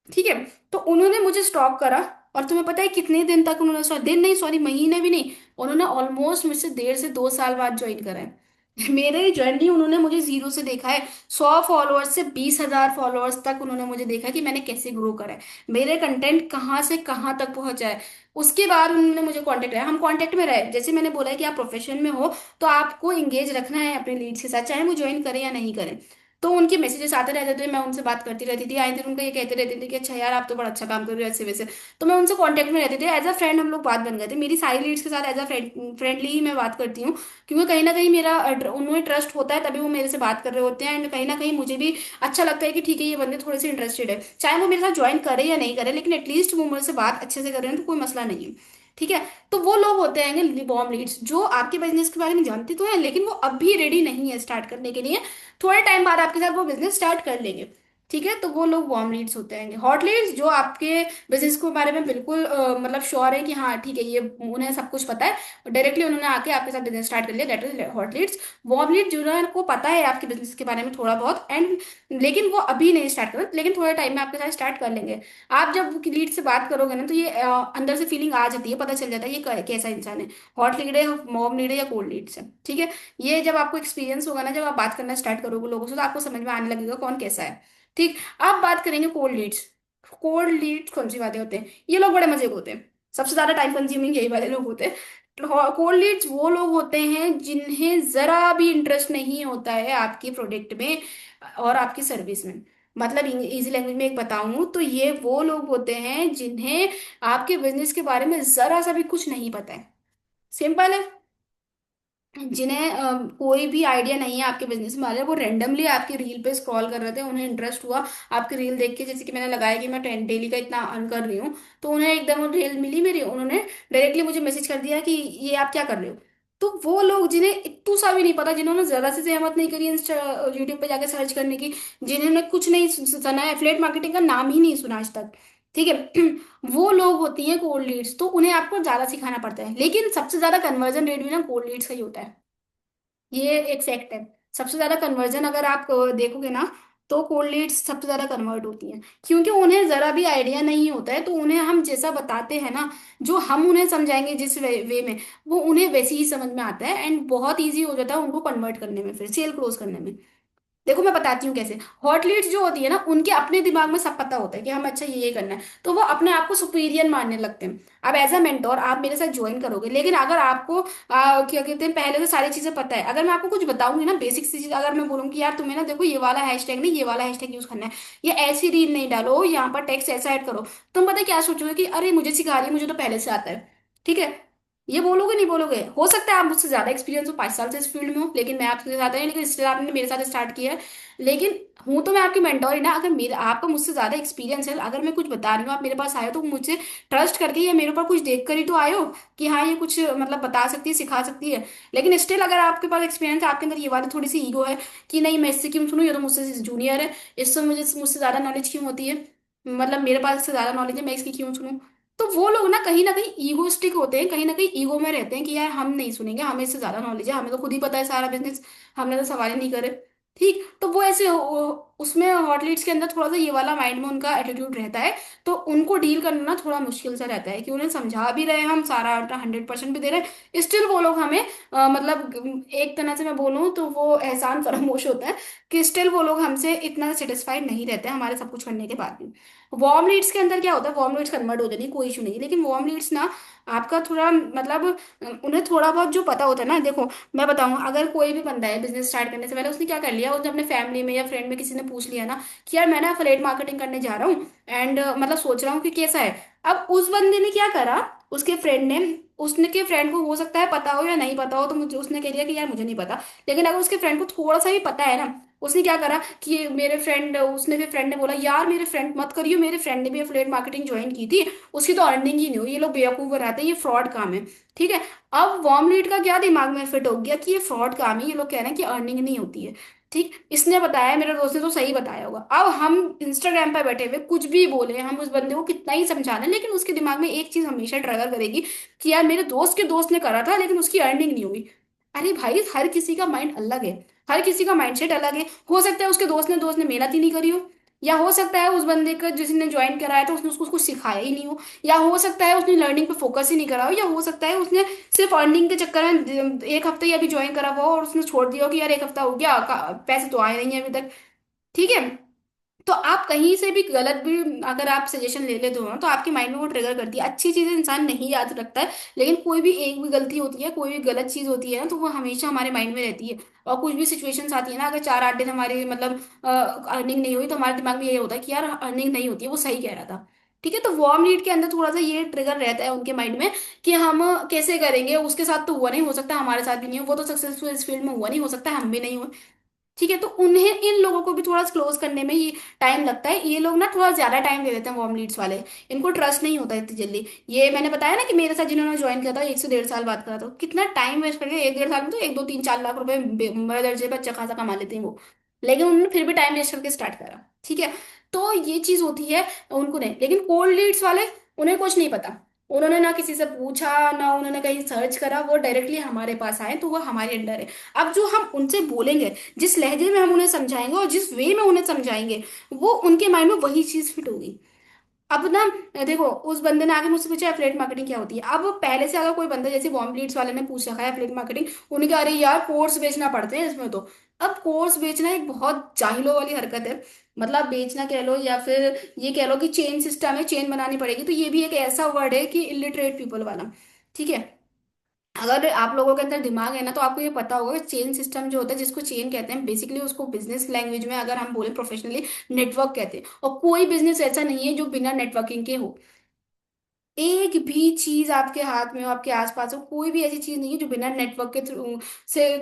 Speaker 1: ठीक है, तो उन्होंने मुझे स्टॉक करा। और तुम्हें पता है कितने दिन तक उन्होंने, दिन नहीं, सॉरी महीने भी नहीं, उन्होंने ऑलमोस्ट मुझसे 1.5 से 2 साल बाद ज्वाइन करा है। मेरे जर्नी उन्होंने मुझे जीरो से देखा है, 100 फॉलोअर्स से 20,000 फॉलोअर्स तक उन्होंने मुझे देखा है कि मैंने कैसे ग्रो करा है, मेरे कंटेंट कहाँ से कहाँ तक पहुंचा है। उसके बाद उन्होंने मुझे कांटेक्ट रहा, हम कांटेक्ट में रहे। जैसे मैंने बोला है कि आप प्रोफेशन में हो तो आपको इंगेज रखना है अपने लीड्स के साथ, चाहे वो ज्वाइन करें या नहीं करें। तो उनके मैसेजेस आते रहते थे, मैं उनसे बात करती रहती थी, आए दिन उनका ये कहते रहते थे कि अच्छा यार आप तो बड़ा अच्छा काम कर रहे हो ऐसे वैसे। तो मैं उनसे कांटेक्ट में रहती थी, एज अ फ्रेंड हम लोग बात बन गए थे। मेरी सारी लीड्स के साथ एज अ फ्रेंडली ही मैं बात करती हूँ, क्योंकि कहीं ना कहीं मेरा उन्हें ट्रस्ट होता है तभी वो मेरे से बात कर रहे होते हैं, एंड कहीं ना कहीं मुझे भी अच्छा लगता है कि ठीक है ये बंदे थोड़े से इंटरेस्टेड है, चाहे वो मेरे साथ ज्वाइन करे या नहीं करे, लेकिन एटलीस्ट वो मेरे से बात अच्छे से कर रहे हैं तो कोई मसला नहीं है। ठीक है। तो वो लोग होते हैं बॉम्ब लीड्स जो आपके बिजनेस के बारे में जानते तो हैं, लेकिन वो अभी रेडी नहीं है स्टार्ट करने के लिए, थोड़े टाइम बाद आपके साथ वो बिजनेस स्टार्ट कर लेंगे। ठीक है, तो वो लोग वार्म लीड्स होते हैं। हॉट लीड्स जो आपके बिजनेस के बारे में बिल्कुल मतलब श्योर है कि हाँ ठीक है ये उन्हें सब कुछ पता है, डायरेक्टली उन्होंने आके आपके साथ बिजनेस स्टार्ट कर लिया, that is hot leads. Warm lead जिनको पता है आपके बिजनेस के बारे में थोड़ा बहुत एंड, लेकिन वो अभी नहीं स्टार्ट कर, लेकिन थोड़े टाइम में आपके साथ स्टार्ट कर लेंगे। आप जब लीड से बात करोगे ना तो ये अंदर से फीलिंग आ जाती है, पता चल जाता है ये कैसा इंसान है, हॉट लीड है, वार्म लीड है या कोल्ड लीड है। ठीक है। ये जब आपको एक्सपीरियंस होगा ना, जब आप बात करना स्टार्ट करोगे लोगों से, तो आपको समझ में आने लगेगा कौन कैसा है। ठीक। अब बात करेंगे कोल्ड लीड्स। कोल्ड लीड्स कौन सी बातें होते हैं, ये लोग बड़े मजे के होते हैं, सबसे ज्यादा टाइम कंज्यूमिंग यही वाले लोग होते हैं। कोल्ड लीड्स वो लोग होते हैं जिन्हें जरा भी इंटरेस्ट नहीं होता है आपके प्रोडक्ट में और आपकी सर्विस में। मतलब इजी लैंग्वेज में एक बताऊं तो ये वो लोग होते हैं जिन्हें आपके बिजनेस के बारे में जरा सा भी कुछ नहीं पता है। सिंपल है। जिन्हें कोई भी आइडिया नहीं है आपके बिजनेस में, वो रेंडमली आपकी रील पे स्क्रॉल कर रहे थे, उन्हें इंटरेस्ट हुआ आपकी रील देख के, जैसे कि मैंने लगाया कि मैं 10 डेली का इतना अर्न कर रही हूँ, तो उन्हें एकदम रील मिली मेरी, उन्होंने डायरेक्टली मुझे मैसेज कर दिया कि ये आप क्या कर रहे हो। तो वो लोग जिन्हें इतू सा भी नहीं पता, जिन्होंने जरा से सहमत नहीं करी इंस्टा यूट्यूब पे जाके सर्च करने की, जिन्होंने कुछ नहीं सुना है, एफिलिएट मार्केटिंग का नाम ही नहीं सुना आज तक। ठीक है। वो लोग होती हैं कोल्ड लीड्स, तो उन्हें आपको ज्यादा सिखाना पड़ता है, लेकिन सबसे ज्यादा कन्वर्जन रेट भी ना कोल्ड लीड्स का ही होता है। ये एक फैक्ट है। सबसे ज्यादा कन्वर्जन अगर आप देखोगे ना, तो कोल्ड लीड्स सबसे ज्यादा कन्वर्ट होती हैं, क्योंकि उन्हें जरा भी आइडिया नहीं होता है, तो उन्हें हम जैसा बताते हैं ना, जो हम उन्हें समझाएंगे जिस वे में, वो उन्हें वैसे ही समझ में आता है, एंड बहुत ईजी हो जाता है उनको कन्वर्ट करने में, फिर सेल क्लोज करने में। देखो मैं बताती हूँ कैसे। हॉट लीड्स जो होती है ना, उनके अपने दिमाग में सब पता होता है कि हम अच्छा ये करना है, तो वो अपने आप को सुपीरियर मानने लगते हैं। अब एज अ मेंटोर आप मेरे साथ ज्वाइन करोगे, लेकिन अगर आपको क्या कहते हैं पहले से सारी चीजें पता है, अगर मैं आपको कुछ बताऊंगी ना बेसिक सी चीज, अगर मैं बोलूंगी यार तुम्हें ना देखो ये वाला हैशटैग नहीं ये वाला हैशटैग यूज करना है, ये ऐसी रील नहीं डालो, यहाँ पर टेक्स्ट ऐसा ऐड करो, तुम पता है क्या सोचोगे कि अरे मुझे सिखा रही है, मुझे तो पहले से आता है। ठीक है। ये बोलोगे नहीं बोलोगे, हो सकता है आप मुझसे ज्यादा एक्सपीरियंस हो, 5 साल से इस फील्ड में हो, लेकिन मैं आपसे ज्यादा नहीं, लेकिन इसलिए आपने मेरे साथ स्टार्ट किया है। लेकिन हूं तो मैं आपकी मेंटोर ही ना, अगर मेरा आपका मुझसे ज्यादा एक्सपीरियंस है, अगर मैं कुछ बता रही हूँ आप मेरे पास आए हो, तो मुझसे ट्रस्ट करके या मेरे ऊपर कुछ देख कर ही तो आए हो कि हाँ ये कुछ मतलब बता सकती है सिखा सकती है। लेकिन स्टिल अगर आपके पास एक्सपीरियंस है, आपके अंदर ये वाली थोड़ी सी ईगो है कि नहीं मैं इससे क्यों सुनूं, ये तो मुझसे जूनियर है, इससे मुझे मुझसे ज्यादा नॉलेज क्यों होती है, मतलब मेरे पास इससे ज्यादा नॉलेज है मैं इसकी क्यों सुनूं। तो वो लोग ना कहीं ईगोस्टिक होते हैं, कहीं ना कहीं ईगो में रहते हैं कि यार हम नहीं सुनेंगे, हमें इससे ज्यादा नॉलेज है, हमें तो खुद ही पता है सारा बिजनेस, हमने तो सवाल ही नहीं करे। ठीक, तो वो ऐसे उसमें हॉट लीड्स के अंदर थोड़ा सा ये वाला माइंड में उनका एटीट्यूड रहता है, तो उनको डील करना ना थोड़ा मुश्किल सा रहता है, कि उन्हें समझा भी रहे हैं हम सारा 100% भी दे रहे हैं, स्टिल वो लोग हमें मतलब एक तरह से मैं बोलूँ तो वो एहसान फरामोश होता है, कि स्टिल वो लोग हमसे इतना सेटिस्फाइड नहीं रहते हैं हमारे सब कुछ करने के बाद भी। वार्म लीड्स के अंदर क्या होता है, वार्म लीड्स कन्वर्ट होते नहीं कोई इशू नहीं, लेकिन वार्म लीड्स ना आपका थोड़ा मतलब उन्हें थोड़ा बहुत जो पता होता है ना, देखो मैं बताऊं, अगर कोई भी बंदा है बिजनेस स्टार्ट करने से पहले उसने क्या कर लिया, उसने अपने फैमिली में या फ्रेंड में किसी ने पूछ लिया ना कि यार मैं ना एफिलिएट मार्केटिंग करने जा रहा हूँ, एंड मतलब सोच रहा हूँ कि कैसा है। अब उस बंदे ने क्या करा, उसके फ्रेंड ने, उसने के फ्रेंड को हो सकता है पता हो या नहीं पता हो, तो मुझे उसने कह दिया कि यार मुझे नहीं पता, लेकिन अगर उसके फ्रेंड को थोड़ा सा भी पता है ना, उसने क्या करा कि मेरे फ्रेंड, उसने फिर फ्रेंड ने बोला यार मेरे फ्रेंड मत करियो, मेरे फ्रेंड ने भी एफिलिएट मार्केटिंग ज्वाइन की थी, उसकी तो अर्निंग ही नहीं हुई, ये लोग बेवकूफ बनाते हैं, ये फ्रॉड काम है। ठीक है। अब वार्म लीड का क्या दिमाग में फिट हो गया कि ये फ्रॉड काम है, ये लोग कह रहे हैं कि अर्निंग नहीं होती है। ठीक, इसने बताया, मेरे दोस्त ने तो सही बताया होगा। अब हम इंस्टाग्राम पर बैठे हुए कुछ भी बोले, हम उस बंदे को कितना ही समझा लें, लेकिन उसके दिमाग में एक चीज हमेशा ट्रैवल करेगी कि यार मेरे दोस्त के दोस्त ने करा था लेकिन उसकी अर्निंग नहीं हुई। अरे भाई हर किसी का माइंड अलग है, हर किसी का माइंडसेट अलग है, हो सकता है उसके दोस्त ने मेहनत ही नहीं करी हो, या हो सकता है उस बंदे का जिसने ज्वाइन कराया था उसने उसको कुछ सिखाया ही नहीं हो, या हो सकता है उसने लर्निंग पे फोकस ही नहीं करा हो, या हो सकता है उसने सिर्फ अर्निंग के चक्कर में एक हफ्ते ही अभी ज्वाइन करा हुआ हो और उसने छोड़ दिया हो कि यार एक हफ्ता हो गया, पैसे तो आए नहीं है अभी तक। ठीक है। तो आप कहीं से भी गलत भी अगर आप सजेशन ले लेते हो ना तो आपके माइंड में वो ट्रिगर करती है। अच्छी चीजें इंसान नहीं याद रखता है, लेकिन कोई भी एक भी गलती होती है, कोई भी गलत चीज होती है ना, तो वो हमेशा हमारे माइंड में रहती है। और कुछ भी सिचुएशंस आती है ना, अगर 4-8 दिन हमारी मतलब अर्निंग नहीं हुई तो हमारे दिमाग में ये होता है कि यार अर्निंग नहीं होती है, वो सही कह रहा था। ठीक है। तो वार्म लीड के अंदर थोड़ा सा ये ट्रिगर रहता है उनके माइंड में कि हम कैसे करेंगे, उसके साथ तो हुआ नहीं, हो सकता हमारे साथ भी नहीं हो, वो तो सक्सेसफुल इस फील्ड में हुआ नहीं, हो सकता है हम भी नहीं हो। ठीक है। तो उन्हें इन लोगों को भी थोड़ा क्लोज करने में ये टाइम लगता है। ये लोग ना थोड़ा ज्यादा टाइम ले लेते हैं वार्म लीड्स वाले, इनको ट्रस्ट नहीं होता इतनी जल्दी। ये मैंने बताया ना कि मेरे साथ जिन्होंने ज्वाइन किया था 1 से 1.5 साल बाद करा, तो कितना टाइम वेस्ट करके 1-1.5 साल में तो 2-3-4 लाख रुपए बड़े दर्जे पर अच्छा खासा कमा लेते हैं वो। लेकिन उन्होंने फिर भी टाइम वेस्ट करके स्टार्ट करा। ठीक है। तो ये चीज होती है उनको नहीं। लेकिन कोल्ड लीड्स वाले, उन्हें कुछ नहीं पता, उन्होंने ना किसी से पूछा ना उन्होंने कहीं सर्च करा, वो डायरेक्टली हमारे पास आए तो वो हमारे अंडर है। अब जो हम उनसे बोलेंगे, जिस लहजे में हम उन्हें समझाएंगे और जिस वे में उन्हें समझाएंगे, वो उनके माइंड में वही चीज फिट होगी। अब ना देखो, उस बंदे ने आगे मुझसे पूछा एफिलिएट मार्केटिंग क्या होती है। अब पहले से अगर कोई बंदा जैसे वॉर्म लीड्स वाले ने पूछ रखा है एफिलिएट मार्केटिंग, उन्हें कहा अरे यार कोर्स बेचना पड़ते हैं इसमें तो। अब कोर्स बेचना एक बहुत जाहिलों वाली हरकत है। मतलब बेचना कह लो या फिर ये कह लो कि चेन सिस्टम है, चेन बनानी पड़ेगी, तो ये भी एक ऐसा वर्ड है कि इलिटरेट पीपल वाला। ठीक है। अगर आप लोगों के अंदर दिमाग है ना तो आपको ये पता होगा कि चेन सिस्टम जो होता है, जिसको चेन कहते हैं, बेसिकली उसको बिजनेस लैंग्वेज में अगर हम बोले प्रोफेशनली नेटवर्क कहते हैं। और कोई बिजनेस ऐसा नहीं है जो बिना नेटवर्किंग के हो। एक भी चीज आपके हाथ में हो, आपके आसपास हो, कोई भी ऐसी चीज नहीं है जो बिना नेटवर्क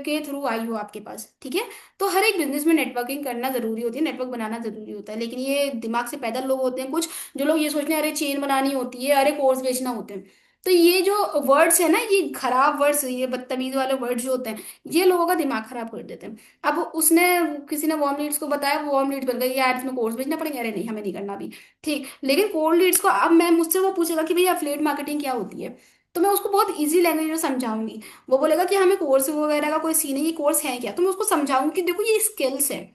Speaker 1: के थ्रू आई हो आपके पास। ठीक है। तो हर एक बिजनेस में नेटवर्किंग करना जरूरी होती है, नेटवर्क बनाना जरूरी होता है। लेकिन ये दिमाग से पैदल लोग होते हैं कुछ, जो लोग ये सोचते हैं अरे चेन बनानी होती है, अरे कोर्स बेचना होते हैं। तो ये जो वर्ड्स है ना, ये खराब वर्ड्स, ये बदतमीज वाले वर्ड्स जो होते हैं, ये लोगों का दिमाग खराब कर देते हैं। अब उसने, किसी ने वार्म लीड्स को बताया, वो वार्म लीड्स बन गई यार इसमें कोर्स बेचना पड़ेगा, अरे नहीं हमें नहीं करना अभी। ठीक। लेकिन कोल्ड लीड्स को अब मैं मुझसे वो पूछेगा कि भैया एफिलिएट मार्केटिंग क्या होती है, तो मैं उसको बहुत इजी लैंग्वेज में समझाऊंगी। वो बोलेगा कि हमें कोर्स वगैरह का कोई सीन है, ये कोर्स है क्या, तो मैं उसको समझाऊंगी कि देखो ये स्किल्स है।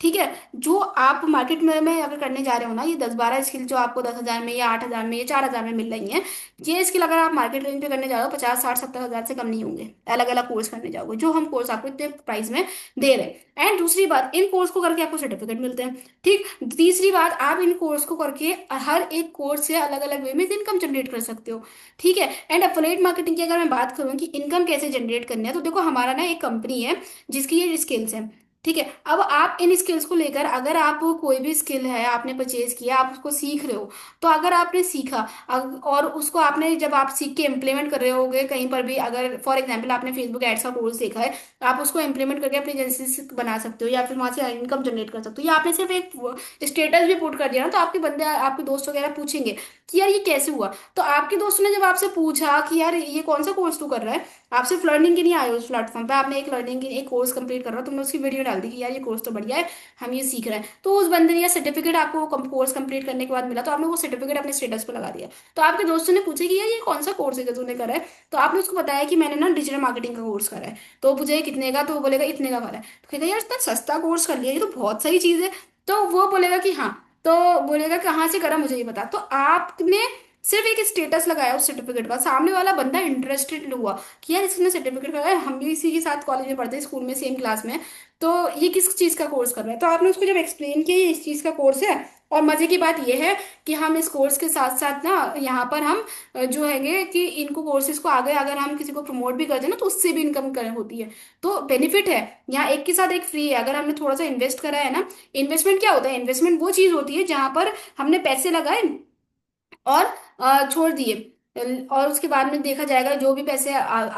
Speaker 1: ठीक है। जो आप मार्केट में अगर करने जा रहे हो ना, ये 10-12 स्किल जो आपको 10,000 में या 8,000 में या 4,000 में मिल रही हैं, ये स्किल अगर आप मार्केट रेंज पे करने जा रहे हो 50-60-70 हज़ार से कम नहीं होंगे। अलग अलग कोर्स करने जाओगे, जो हम कोर्स आपको इतने प्राइस में दे रहे हैं। एंड दूसरी बात, इन कोर्स को करके आपको सर्टिफिकेट मिलते हैं। ठीक। तीसरी बात, आप इन कोर्स को करके हर एक कोर्स से अलग अलग वे में इनकम जनरेट कर सकते हो। ठीक है। एंड अफिलिएट मार्केटिंग की अगर मैं बात करूँ कि इनकम कैसे जनरेट करनी है, तो देखो हमारा ना एक कंपनी है जिसकी ये स्किल्स है। ठीक है। अब आप इन स्किल्स को लेकर, अगर आप कोई भी स्किल है आपने परचेज किया, आप उसको सीख रहे हो, तो अगर आपने सीखा और उसको आपने जब आप सीख के इम्प्लीमेंट कर रहे होगे कहीं पर भी, अगर फॉर एग्जांपल आपने फेसबुक एड्स का कोर्स देखा है, आप उसको इम्प्लीमेंट करके अपनी एजेंसी बना सकते हो या फिर वहां से इनकम जनरेट कर सकते हो, या आपने सिर्फ एक स्टेटस भी पुट कर दिया ना, तो आपके बंदे, आपके दोस्त वगैरह पूछेंगे कि यार ये कैसे हुआ। तो आपके दोस्त ने जब आपसे पूछा कि यार ये कौन सा कोर्स तू कर रहा है, आप सिर्फ लर्निंग के नहीं आए हो उस प्लेटफॉर्म पे, आपने एक लर्निंग की एक कोर्स कंप्लीट कर रहा हो, तुमने उसकी वीडियो डाल दी कि यार ये कोर्स तो बढ़िया है, हम ये सीख रहे हैं, तो उस बंदे ने या सर्टिफिकेट आपको कोर्स कंप्लीट करने के बाद मिला, तो आपने वो सर्टिफिकेट अपने स्टेटस पे लगा दिया। तो आपके दोस्तों ने पूछा कि यार ये कौन सा कोर्स है जो तूने करा है, तो आपने उसको बताया कि मैंने ना डिजिटल मार्केटिंग का कोर्स करा है। तो वो पूछे कितने का, तो वो बोलेगा इतने का करा है। तो कहते हैं यार इतना सस्ता कोर्स कर लिया, ये तो बहुत सही चीज है। तो वो बोलेगा कि हाँ, तो बोलेगा कहाँ से करा मुझे ये बता। तो आपने सिर्फ एक स्टेटस लगाया उस सर्टिफिकेट का, सामने वाला बंदा इंटरेस्टेड हुआ कि यार इसने सर्टिफिकेट लगाया, हम भी इसी के साथ कॉलेज में पढ़ते हैं, स्कूल में सेम क्लास में, तो ये किस चीज का कोर्स कर रहा है। तो आपने उसको जब एक्सप्लेन किया ये इस चीज का कोर्स है। और मजे की बात यह है कि हम इस कोर्स के साथ साथ ना यहाँ पर हम जो हैगे कि इनको कोर्सेज को आगे अगर हम किसी को प्रमोट भी करते हैं ना, तो उससे भी इनकम कर होती है। तो बेनिफिट है, यहाँ एक के साथ एक फ्री है। अगर हमने थोड़ा सा इन्वेस्ट करा है ना, इन्वेस्टमेंट क्या होता है, इन्वेस्टमेंट वो चीज होती है जहां पर हमने पैसे लगाए और छोड़ दिए, और उसके बाद में देखा जाएगा जो भी पैसे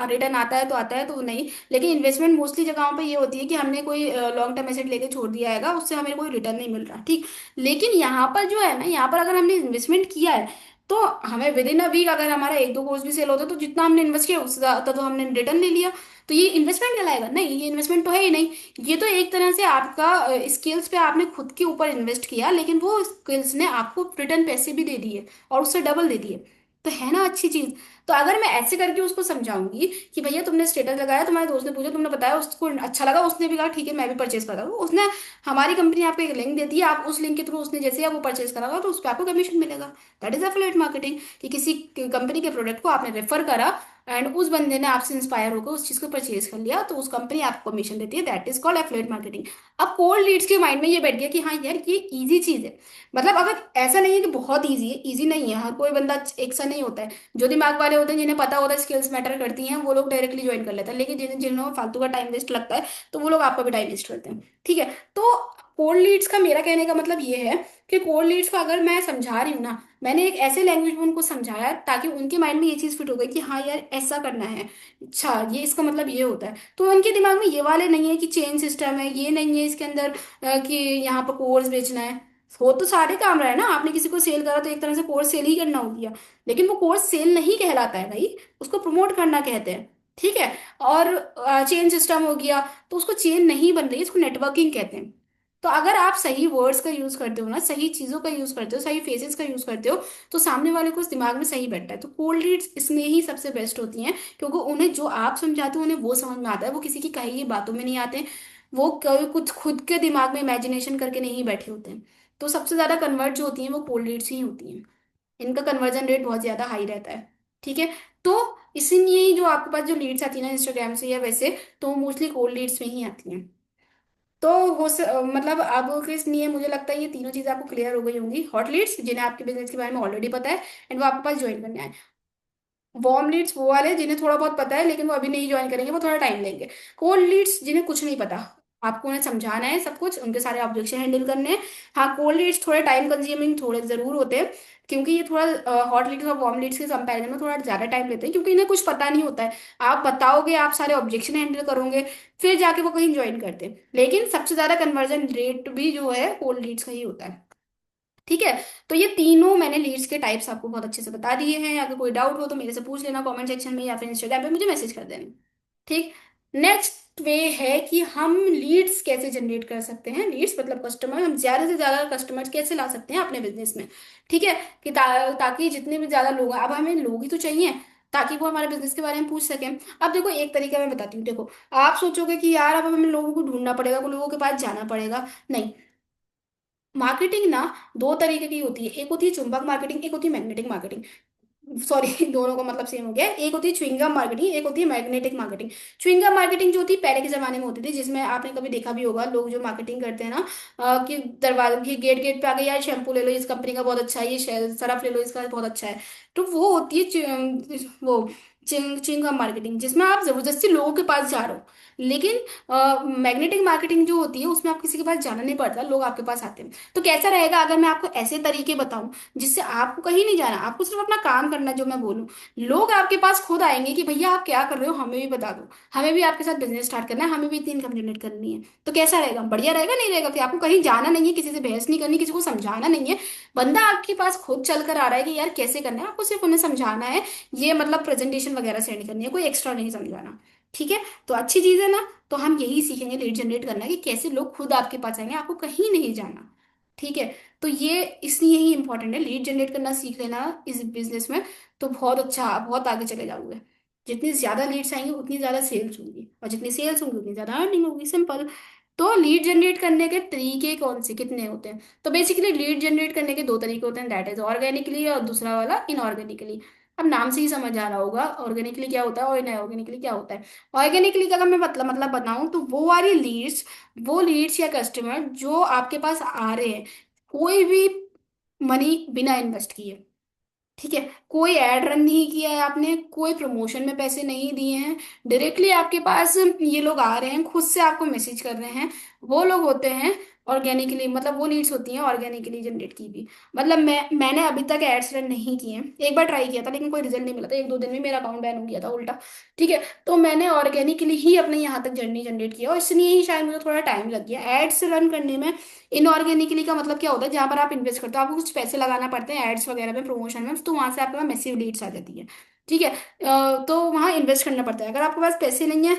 Speaker 1: रिटर्न आता है तो आता है, तो नहीं। लेकिन इन्वेस्टमेंट मोस्टली जगहों पे ये होती है कि हमने कोई लॉन्ग टर्म एसेट लेके छोड़ दिया है, उससे हमें कोई रिटर्न नहीं मिल रहा। ठीक। लेकिन यहाँ पर जो है ना, यहाँ पर अगर हमने इन्वेस्टमेंट किया है, तो हमें विद इन अ वीक अगर हमारा 1-2 कोर्स भी सेल होता है, तो जितना हमने इन्वेस्ट किया उससे ज्यादा तो हमने रिटर्न ले लिया। तो ये इन्वेस्टमेंट कहलाएगा? नहीं, ये इन्वेस्टमेंट तो है ही नहीं। ये तो एक तरह से आपका स्किल्स पे आपने खुद के ऊपर इन्वेस्ट किया, लेकिन वो स्किल्स ने आपको रिटर्न पैसे भी दे दिए और उससे डबल दे दिए। तो है ना अच्छी चीज। तो अगर मैं ऐसे करके उसको समझाऊंगी कि भैया तुमने स्टेटस लगाया, तुम्हारे दोस्त ने पूछा, तुमने बताया, उसको अच्छा लगा, उसने भी कहा ठीक है मैं भी परचेज कर रहा हूँ, उसने, हमारी कंपनी आपको एक लिंक देती है, आप उस लिंक के थ्रू उसने जैसे आप वो परचेज करा होगा तो उस पर आपको कमीशन मिलेगा। दैट इज एफिलिएट मार्केटिंग, कि किसी कंपनी के प्रोडक्ट को आपने रेफर करा एंड उस बंदे ने आपसे इंस्पायर होकर उस चीज को परचेज कर लिया, तो उस कंपनी आपको कमीशन देती है। That is called affiliate marketing. अब कोल्ड लीड्स के माइंड में ये बैठ गया कि हाँ यार ये इजी चीज है। मतलब अगर ऐसा नहीं है कि बहुत इजी है, इजी नहीं है, हर कोई बंदा एक सा नहीं होता है। जो दिमाग वाले होते हैं, जिन्हें पता होता है स्किल्स मैटर करती हैं, वो लोग डायरेक्टली ज्वाइन कर लेते हैं, लेकिन जिन्हें जिन्होंने फालतू का टाइम वेस्ट लगता है, तो वो लोग आपका भी टाइम वेस्ट करते हैं। ठीक है। तो कोल्ड लीड्स का मेरा कहने का मतलब ये है कि कोल्ड लीड्स को अगर मैं समझा रही हूँ ना, मैंने एक ऐसे लैंग्वेज में उनको समझाया ताकि उनके माइंड में ये चीज फिट हो गई कि हाँ यार ऐसा करना है, अच्छा ये इसका मतलब ये होता है। तो उनके दिमाग में ये वाले नहीं है कि चेन सिस्टम है, ये नहीं है इसके अंदर कि यहाँ पर कोर्स बेचना है। हो तो सारे काम रहा है ना, आपने किसी को सेल करा तो एक तरह से कोर्स सेल ही करना हो गया, लेकिन वो कोर्स सेल नहीं कहलाता है भाई, उसको प्रमोट करना कहते हैं। ठीक है। और चेन सिस्टम हो गया, तो उसको चेन नहीं बन रही है, इसको नेटवर्किंग कहते हैं। तो अगर आप सही वर्ड्स का यूज करते हो ना, सही चीजों का यूज करते हो, सही फेसेस का यूज करते हो, तो सामने वाले को उस दिमाग में सही बैठता है। तो कोल्ड रीड्स इसमें ही सबसे बेस्ट होती हैं, क्योंकि उन्हें जो आप समझाते हो उन्हें वो समझ में आता है, वो किसी की कही हुई बातों में नहीं आते, वो कभी कुछ खुद के दिमाग में इमेजिनेशन करके नहीं बैठे होते हैं। तो सबसे ज्यादा कन्वर्ट जो होती हैं वो कोल्ड लीड्स ही होती हैं, इनका कन्वर्जन रेट बहुत ज्यादा हाई रहता है। ठीक है। तो इसीलिए जो आपके पास जो लीड्स आती है ना इंस्टाग्राम से या वैसे, तो वो मोस्टली कोल्ड लीड्स में ही आती हैं। तो मतलब अब किस लिए मुझे लगता है ये तीनों चीजें आपको क्लियर हो गई होंगी। हॉट लीड्स जिन्हें आपके बिजनेस के बारे में ऑलरेडी पता है एंड वो आपके पास ज्वाइन करने आए। वार्म लीड्स वो वाले जिन्हें थोड़ा बहुत पता है लेकिन वो अभी नहीं ज्वाइन करेंगे, वो थोड़ा टाइम लेंगे। कोल्ड लीड्स जिन्हें कुछ नहीं पता, आपको उन्हें समझाना है सब कुछ, उनके सारे ऑब्जेक्शन हैंडल करने हैं। हाँ कोल्ड लीड्स थोड़े टाइम कंज्यूमिंग थोड़े जरूर होते हैं, क्योंकि ये थोड़ा हॉट लीड्स और वार्म लीड्स के कंपैरिजन में थोड़ा ज्यादा टाइम लेते हैं, क्योंकि इन्हें कुछ पता नहीं होता है। आप बताओगे, आप सारे ऑब्जेक्शन हैंडल करोगे, फिर जाके वो कहीं ज्वाइन करते हैं। लेकिन सबसे ज्यादा कन्वर्जन रेट भी जो है कोल्ड लीड्स का ही होता है। ठीक है। तो ये तीनों मैंने लीड्स के टाइप्स आपको बहुत अच्छे से बता दिए हैं। अगर कोई डाउट हो तो मेरे से पूछ लेना कमेंट सेक्शन में या फिर इंस्टाग्राम पे मुझे मैसेज कर देना। ठीक। नेक्स्ट वे है कि हम लीड्स कैसे जनरेट कर सकते हैं, लीड्स मतलब कस्टमर, हम ज्यादा से ज्यादा कस्टमर कैसे ला सकते हैं अपने बिजनेस में। ठीक है। कि ताकि जितने भी ज्यादा लोग हैं, अब हमें लोग ही तो चाहिए ताकि वो हमारे बिजनेस के बारे में पूछ सकें। अब देखो एक तरीका मैं बताती हूँ, देखो आप सोचोगे कि यार अब हमें लोगों को ढूंढना पड़ेगा, को लोगों के पास जाना पड़ेगा। नहीं, मार्केटिंग ना दो तरीके की होती है, एक होती है चुंबक मार्केटिंग, एक होती है मैग्नेटिक मार्केटिंग। सॉरी दोनों को मतलब सेम हो गया है। एक होती है च्युइंगम मार्केटिंग, एक होती है मैग्नेटिक मार्केटिंग। च्युइंगम मार्केटिंग जो होती है पहले के जमाने में होती थी, जिसमें आपने कभी देखा भी होगा लोग जो मार्केटिंग करते हैं ना, कि दरवाजे की गेट गेट पे आ गए, यार शैम्पू ले लो इस कंपनी का बहुत अच्छा है, ये सरफ ले लो इसका बहुत अच्छा है। तो वो होती है वो चिंगम मार्केटिंग, जिसमें आप जबरदस्ती लोगों के पास जा रहे हो। लेकिन मैग्नेटिक मार्केटिंग जो होती है उसमें आप किसी के पास जाना नहीं पड़ता, लोग आपके पास आते हैं। तो कैसा रहेगा अगर मैं आपको ऐसे तरीके बताऊं जिससे आपको कहीं नहीं जाना, आपको सिर्फ अपना काम करना है, जो मैं बोलूं, लोग आपके पास खुद आएंगे कि भैया आप क्या कर रहे हो, हमें भी बता दो, हमें भी आपके साथ बिजनेस स्टार्ट करना है, हमें भी इतनी इनकम जनरेट करनी है। तो कैसा रहेगा, बढ़िया रहेगा नहीं रहेगा? कि आपको कहीं जाना नहीं है, किसी से बहस नहीं करनी, किसी को समझाना नहीं है, बंदा आपके पास खुद चल कर आ रहा है कि यार कैसे करना है, आपको सिर्फ उन्हें समझाना है। ये मतलब प्रेजेंटेशन वगैरह सेंड करनी है, कोई एक्स्ट्रा नहीं समझाना। ठीक है। तो अच्छी चीज है ना। तो हम यही सीखेंगे लीड जनरेट करना, कि कैसे लोग खुद आपके पास आएंगे, आपको कहीं नहीं जाना। ठीक है। तो ये इसलिए ही इंपॉर्टेंट है, लीड जनरेट करना सीख लेना इस बिजनेस में, तो बहुत अच्छा, बहुत आगे चले जाओगे। जितनी ज्यादा लीड्स आएंगी उतनी ज्यादा सेल्स होंगी, और जितनी सेल्स होंगी उतनी ज्यादा अर्निंग होगी, सिंपल। तो लीड जनरेट करने के तरीके कौन से कितने होते हैं? तो बेसिकली लीड जनरेट करने के दो तरीके होते हैं, दैट इज ऑर्गेनिकली और दूसरा वाला इनऑर्गेनिकली। अब नाम से ही समझ आ रहा होगा ऑर्गेनिकली क्या होता है और इनऑर्गेनिकली क्या होता है। ऑर्गेनिकली का अगर मैं मतलब बताऊं तो वो वाली लीड्स, वो लीड्स या कस्टमर जो आपके पास आ रहे हैं कोई भी मनी बिना इन्वेस्ट किए। ठीक है। कोई एड रन नहीं किया है आपने, कोई प्रमोशन में पैसे नहीं दिए हैं, डायरेक्टली आपके पास ये लोग आ रहे हैं, खुद से आपको मैसेज कर रहे हैं, वो लोग होते हैं ऑर्गेनिकली, मतलब वो लीड्स होती हैं ऑर्गेनिकली जनरेट की भी। मतलब मैंने अभी तक एड्स रन नहीं किए हैं, एक बार ट्राई किया था लेकिन कोई रिजल्ट नहीं मिला था, एक दो दिन में मेरा अकाउंट बैन हो गया था उल्टा। ठीक है। तो मैंने ऑर्गेनिकली ही अपने यहाँ तक जर्नी जनरेट किया, और इसलिए ही शायद मुझे थोड़ा टाइम लग गया एड्स रन करने में। इनऑर्गेनिकली का मतलब क्या होता है, जहां पर आप इन्वेस्ट करते हो, आपको कुछ पैसे लगाना पड़ते हैं एड्स वगैरह में, प्रमोशन में, तो वहां से आपके पास मैसिव लीड्स आ जाती है। ठीक है। तो वहां इन्वेस्ट करना पड़ता है, अगर आपके पास पैसे नहीं है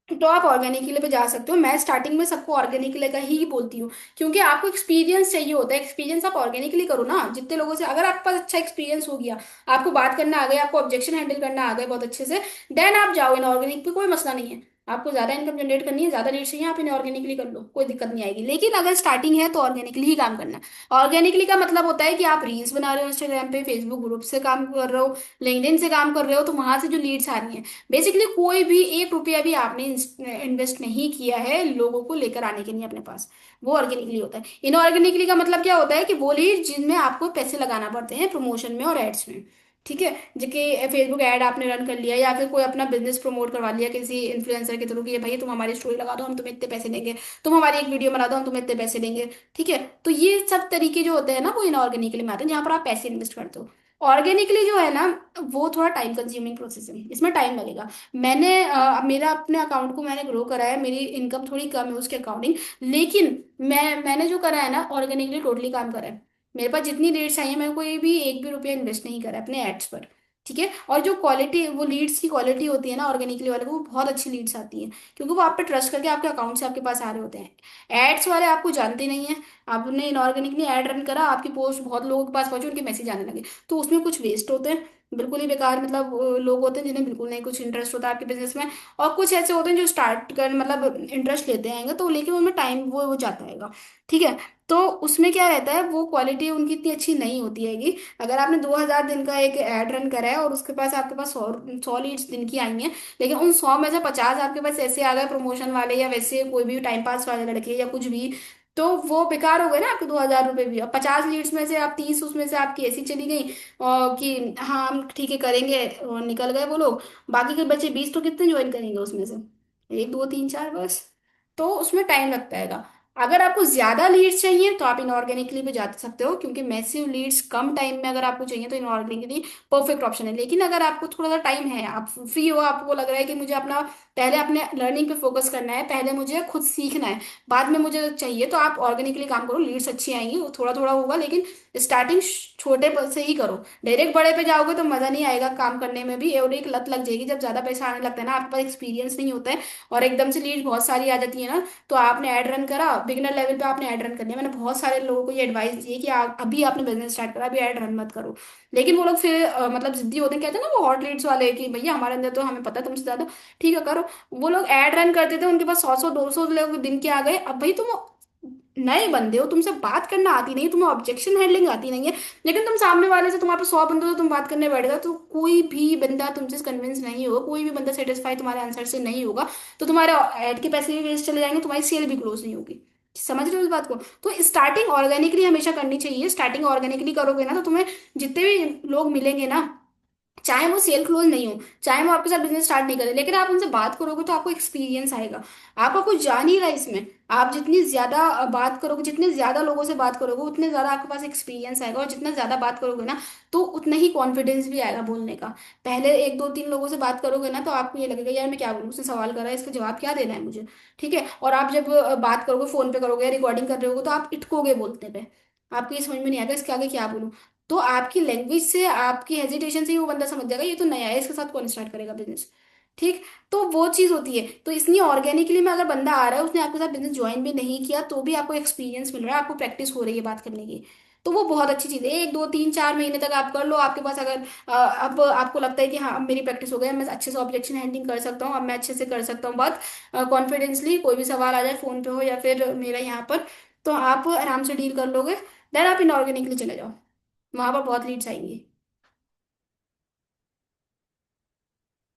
Speaker 1: तो आप ऑर्गेनिक के लिए पे जा सकते हो। मैं स्टार्टिंग में सबको ऑर्गेनिक के लिए का ही बोलती हूँ, क्योंकि आपको एक्सपीरियंस चाहिए होता है। एक्सपीरियंस आप ऑर्गेनिकली करो ना, जितने लोगों से अगर आपके पास अच्छा एक्सपीरियंस हो गया, आपको बात करना आ गया, आपको ऑब्जेक्शन हैंडल करना आ गया बहुत अच्छे से, देन आप जाओ इनऑर्गेनिक पे, कोई मसला नहीं है। आपको ज्यादा इनकम जनरेट करनी है, ज्यादा लीड चाहिए, आप इनऑर्गेनिकली कर लो, कोई दिक्कत नहीं आएगी। लेकिन अगर स्टार्टिंग है तो ऑर्गेनिकली ही काम करना है। ऑर्गेनिकली का मतलब होता है कि आप रील्स बना रहे हो इंस्टाग्राम पे, फेसबुक ग्रुप से काम कर रहे हो, लिंक्डइन से काम कर रहे हो, तो वहां से जो लीड्स आ रही हैं, बेसिकली कोई भी एक रुपया भी आपने इन्वेस्ट नहीं किया है लोगों को लेकर आने के लिए अपने पास, वो ऑर्गेनिकली होता है। इनऑर्गेनिकली का मतलब क्या होता है कि वो लीड जिनमें आपको पैसे लगाना पड़ते हैं प्रमोशन में और एड्स में। ठीक है, जबकि फेसबुक ऐड आपने रन कर लिया, या फिर कोई अपना बिजनेस प्रमोट करवा लिया किसी इन्फ्लुएंसर के थ्रू कि ये भाई तुम हमारी स्टोरी लगा दो हम तुम्हें इतने पैसे देंगे, तुम हमारी एक वीडियो बना दो हम तुम्हें इतने पैसे देंगे। ठीक है, तो ये सब तरीके जो होते हैं ना वो इनऑर्गेनिकली में आते हैं, जहाँ पर आप पैसे इन्वेस्ट करते हो। ऑर्गेनिकली जो है ना, वो थोड़ा टाइम कंज्यूमिंग प्रोसेस है, इसमें टाइम लगेगा। मैंने मेरा अपने अकाउंट को मैंने ग्रो करा है, मेरी इनकम थोड़ी कम है उसके अकॉर्डिंग, लेकिन मैंने जो करा है ना ऑर्गेनिकली टोटली काम करा है। मेरे पास जितनी लीड्स आई है, मैं कोई भी एक भी रुपया इन्वेस्ट नहीं करा है अपने एड्स पर। ठीक है, और जो क्वालिटी, वो लीड्स की क्वालिटी होती है ना ऑर्गेनिकली वाले, वो बहुत अच्छी लीड्स आती है, क्योंकि वो आप पे ट्रस्ट करके आपके अकाउंट से आपके पास आ रहे होते हैं। एड्स वाले आपको जानते नहीं है, आपने इनऑर्गेनिकली एड रन करा, आपकी पोस्ट बहुत लोगों के पास पहुंची, उनके मैसेज आने लगे, तो उसमें कुछ वेस्ट होते हैं, बिल्कुल ही बेकार, मतलब लोग होते हैं जिन्हें बिल्कुल नहीं कुछ इंटरेस्ट होता है आपके बिजनेस में। और कुछ ऐसे होते हैं जो स्टार्ट कर मतलब इंटरेस्ट लेते हैं तो, लेकिन उनमें टाइम वो जाता है। ठीक है, तो उसमें क्या रहता है, वो क्वालिटी उनकी इतनी अच्छी नहीं होती हैगी। अगर आपने 2000 दिन का एक एड रन करा है और उसके पास आपके पास 100 लीड्स दिन की आई हैं, लेकिन उन 100 में से 50 आपके पास ऐसे आ गए प्रमोशन वाले, या वैसे कोई भी टाइम पास वाले लड़के या कुछ भी, तो वो बेकार हो गए ना आपके 2000 रुपये भी। और 50 लीड्स में से आप 30 उसमें से आपकी ऐसी चली गई कि हाँ हम ठीक है करेंगे, और निकल गए वो लोग। बाकी के बचे 20 तो कितने ज्वाइन करेंगे उसमें से, एक दो तीन चार बस। तो उसमें टाइम लगता है। अगर आपको ज्यादा लीड्स चाहिए तो आप इनऑर्गेनिकली पे जा सकते हो, क्योंकि मैसिव लीड्स कम टाइम में अगर आपको चाहिए तो इनऑर्गेनिकली परफेक्ट ऑप्शन है। लेकिन अगर आपको थोड़ा सा टाइम है, आप फ्री हो, आपको लग रहा है कि मुझे अपना पहले अपने लर्निंग पे फोकस करना है, पहले मुझे खुद सीखना है, बाद में मुझे चाहिए, तो आप ऑर्गेनिकली काम करो, लीड्स अच्छी आएंगी, वो थोड़ा थोड़ा होगा, लेकिन स्टार्टिंग छोटे से ही करो। डायरेक्ट बड़े पे जाओगे तो मजा नहीं आएगा काम करने में भी, और एक लत लग जाएगी। जब ज्यादा पैसा आने लगता है ना, आपके पास एक्सपीरियंस नहीं होता है और एकदम से लीड बहुत सारी आ जाती है ना, तो आपने ऐड रन करा, बिगिनर लेवल पे आपने ऐड रन करनी है। मैंने बहुत सारे लोगों को ये एडवाइस दी है कि आप अभी आपने बिजनेस स्टार्ट करा, अभी ऐड रन मत करो। लेकिन वो लोग फिर मतलब जिद्दी होते हैं, कहते हैं ना वो हॉट लीड्स वाले, कि भैया हमारे अंदर तो हमें पता है तुमसे ज्यादा, ठीक है करो। वो लोग ऐड रन करते थे, उनके पास 100 100 200 लोग दिन के आ गए। अब भाई तुम नए बंदे हो, तुमसे बात करना आती नहीं, तुम्हें ऑब्जेक्शन हैंडलिंग आती नहीं है, लेकिन तुम सामने वाले से, तुम्हारे पास 100 बंदे तो तुम बात करने बैठेगा, तो कोई भी बंदा तुमसे कन्विंस नहीं होगा, कोई भी बंदा सेटिस्फाई तुम्हारे आंसर से नहीं होगा, तो तुम्हारे ऐड के पैसे भी वेस्ट चले जाएंगे, तुम्हारी सेल भी क्लोज नहीं होगी। समझ रहे हो इस बात को? तो स्टार्टिंग ऑर्गेनिकली हमेशा करनी चाहिए। स्टार्टिंग ऑर्गेनिकली करोगे ना, तो तुम्हें जितने भी लोग मिलेंगे ना, चाहे वो सेल क्लोज नहीं हो, चाहे वो आपके साथ बिजनेस स्टार्ट नहीं करे, लेकिन आप उनसे बात करोगे तो आपको एक्सपीरियंस आएगा। आपका कुछ जान ही रहा है इसमें। आप जितनी ज्यादा बात करोगे, जितने ज्यादा लोगों से बात करोगे, उतने ज्यादा आपके पास एक्सपीरियंस आएगा, और जितना ज्यादा बात करोगे ना, तो उतना ही कॉन्फिडेंस भी आएगा बोलने का। पहले एक दो तीन लोगों से बात करोगे ना, तो आपको ये लगेगा यार मैं क्या बोलूँ, उसने सवाल करा है, इसका जवाब क्या देना है मुझे। ठीक है, और आप जब बात करोगे, फोन पे करोगे, रिकॉर्डिंग कर रहे होगे, तो आप इटकोगे बोलने पे, आपको ये समझ में नहीं आएगा इसके आगे क्या बोलूं। तो आपकी लैंग्वेज से, आपकी हेजिटेशन से ही वो बंदा समझ जाएगा ये तो नया है, इसके साथ कौन स्टार्ट करेगा बिजनेस। ठीक, तो वो चीज होती है। तो इसलिए ऑर्गेनिकली में अगर बंदा आ रहा है, उसने आपके साथ बिजनेस ज्वाइन भी नहीं किया, तो भी आपको एक्सपीरियंस मिल रहा है, आपको प्रैक्टिस हो रही है बात करने की, तो वो बहुत अच्छी चीज है। एक दो तीन चार महीने तक आप कर लो, आपके पास अगर अब आपको लगता है कि हाँ अब मेरी प्रैक्टिस हो गई है, मैं अच्छे से ऑब्जेक्शन हैंडलिंग कर सकता हूँ, अब मैं अच्छे से कर सकता हूँ बात कॉन्फिडेंसली, कोई भी सवाल आ जाए फोन पे हो या फिर मेरा यहाँ पर, तो आप आराम से डील कर लोगे, देन आप इनऑर्गेनिकली चले जाओ, वहां पर बहुत लीड्स आएंगी।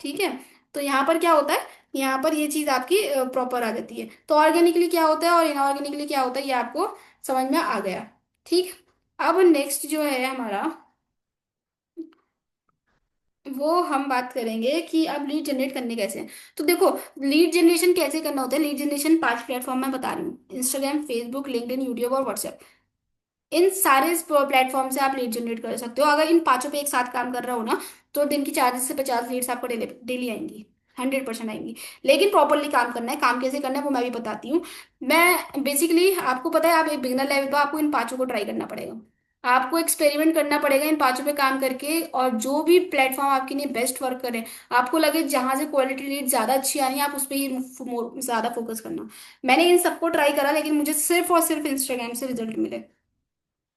Speaker 1: ठीक है, तो यहाँ पर क्या होता है, यहाँ पर ये चीज आपकी प्रॉपर आ जाती है। तो ऑर्गेनिकली क्या होता है और इनऑर्गेनिकली क्या होता है, ये आपको समझ में आ गया। ठीक, अब नेक्स्ट जो है हमारा, वो हम बात करेंगे कि अब लीड जनरेट करने कैसे हैं। तो देखो, लीड जनरेशन कैसे करना होता है, लीड जनरेशन 5 प्लेटफॉर्म में बता रही हूँ: इंस्टाग्राम, फेसबुक, लिंक्डइन, यूट्यूब और व्हाट्सएप। इन सारे प्लेटफॉर्म से आप लीड जनरेट कर सकते हो। अगर इन पांचों पे एक साथ काम कर रहा हो ना, तो दिन की 40 से 50 लीड्स आपको डेली डेली आएंगी, 100% आएंगी। लेकिन प्रॉपरली काम करना है, काम कैसे करना है वो मैं भी बताती हूँ। मैं बेसिकली, आपको पता है, आप एक बिगिनर लेवल पर आपको इन पांचों को ट्राई करना पड़ेगा। आपको एक्सपेरिमेंट करना पड़ेगा इन पांचों पे काम करके, और जो भी प्लेटफॉर्म आपके लिए बेस्ट वर्क करे, आपको लगे जहां से क्वालिटी लीड ज्यादा अच्छी आ रही है, आप उस पर ही ज्यादा फोकस करना। मैंने इन सबको ट्राई करा, लेकिन मुझे सिर्फ और सिर्फ इंस्टाग्राम से रिजल्ट मिले,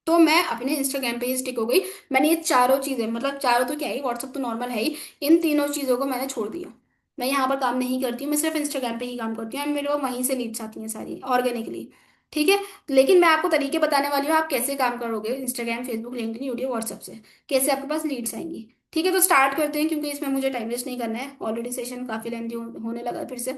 Speaker 1: तो मैं अपने इंस्टाग्राम पे ही स्टिक हो गई। मैंने ये चारों चीजें, मतलब चारों तो क्या ही, व्हाट्सअप तो नॉर्मल है ही, इन तीनों चीजों को मैंने छोड़ दिया। मैं यहाँ पर काम नहीं करती हूँ, मैं सिर्फ इंस्टाग्राम पे ही काम करती हूँ, मेरे को वहीं से लीड्स आती हैं सारी ऑर्गेनिकली। ठीक है। लेकिन मैं आपको तरीके बताने वाली हूँ, आप कैसे काम करोगे Instagram, Facebook, LinkedIn, YouTube, WhatsApp से कैसे आपके पास लीड्स आएंगी। ठीक है, तो स्टार्ट करते हैं, क्योंकि इसमें मुझे टाइम वेस्ट नहीं करना है, ऑलरेडी सेशन काफी लेंदी होने लगा है फिर से।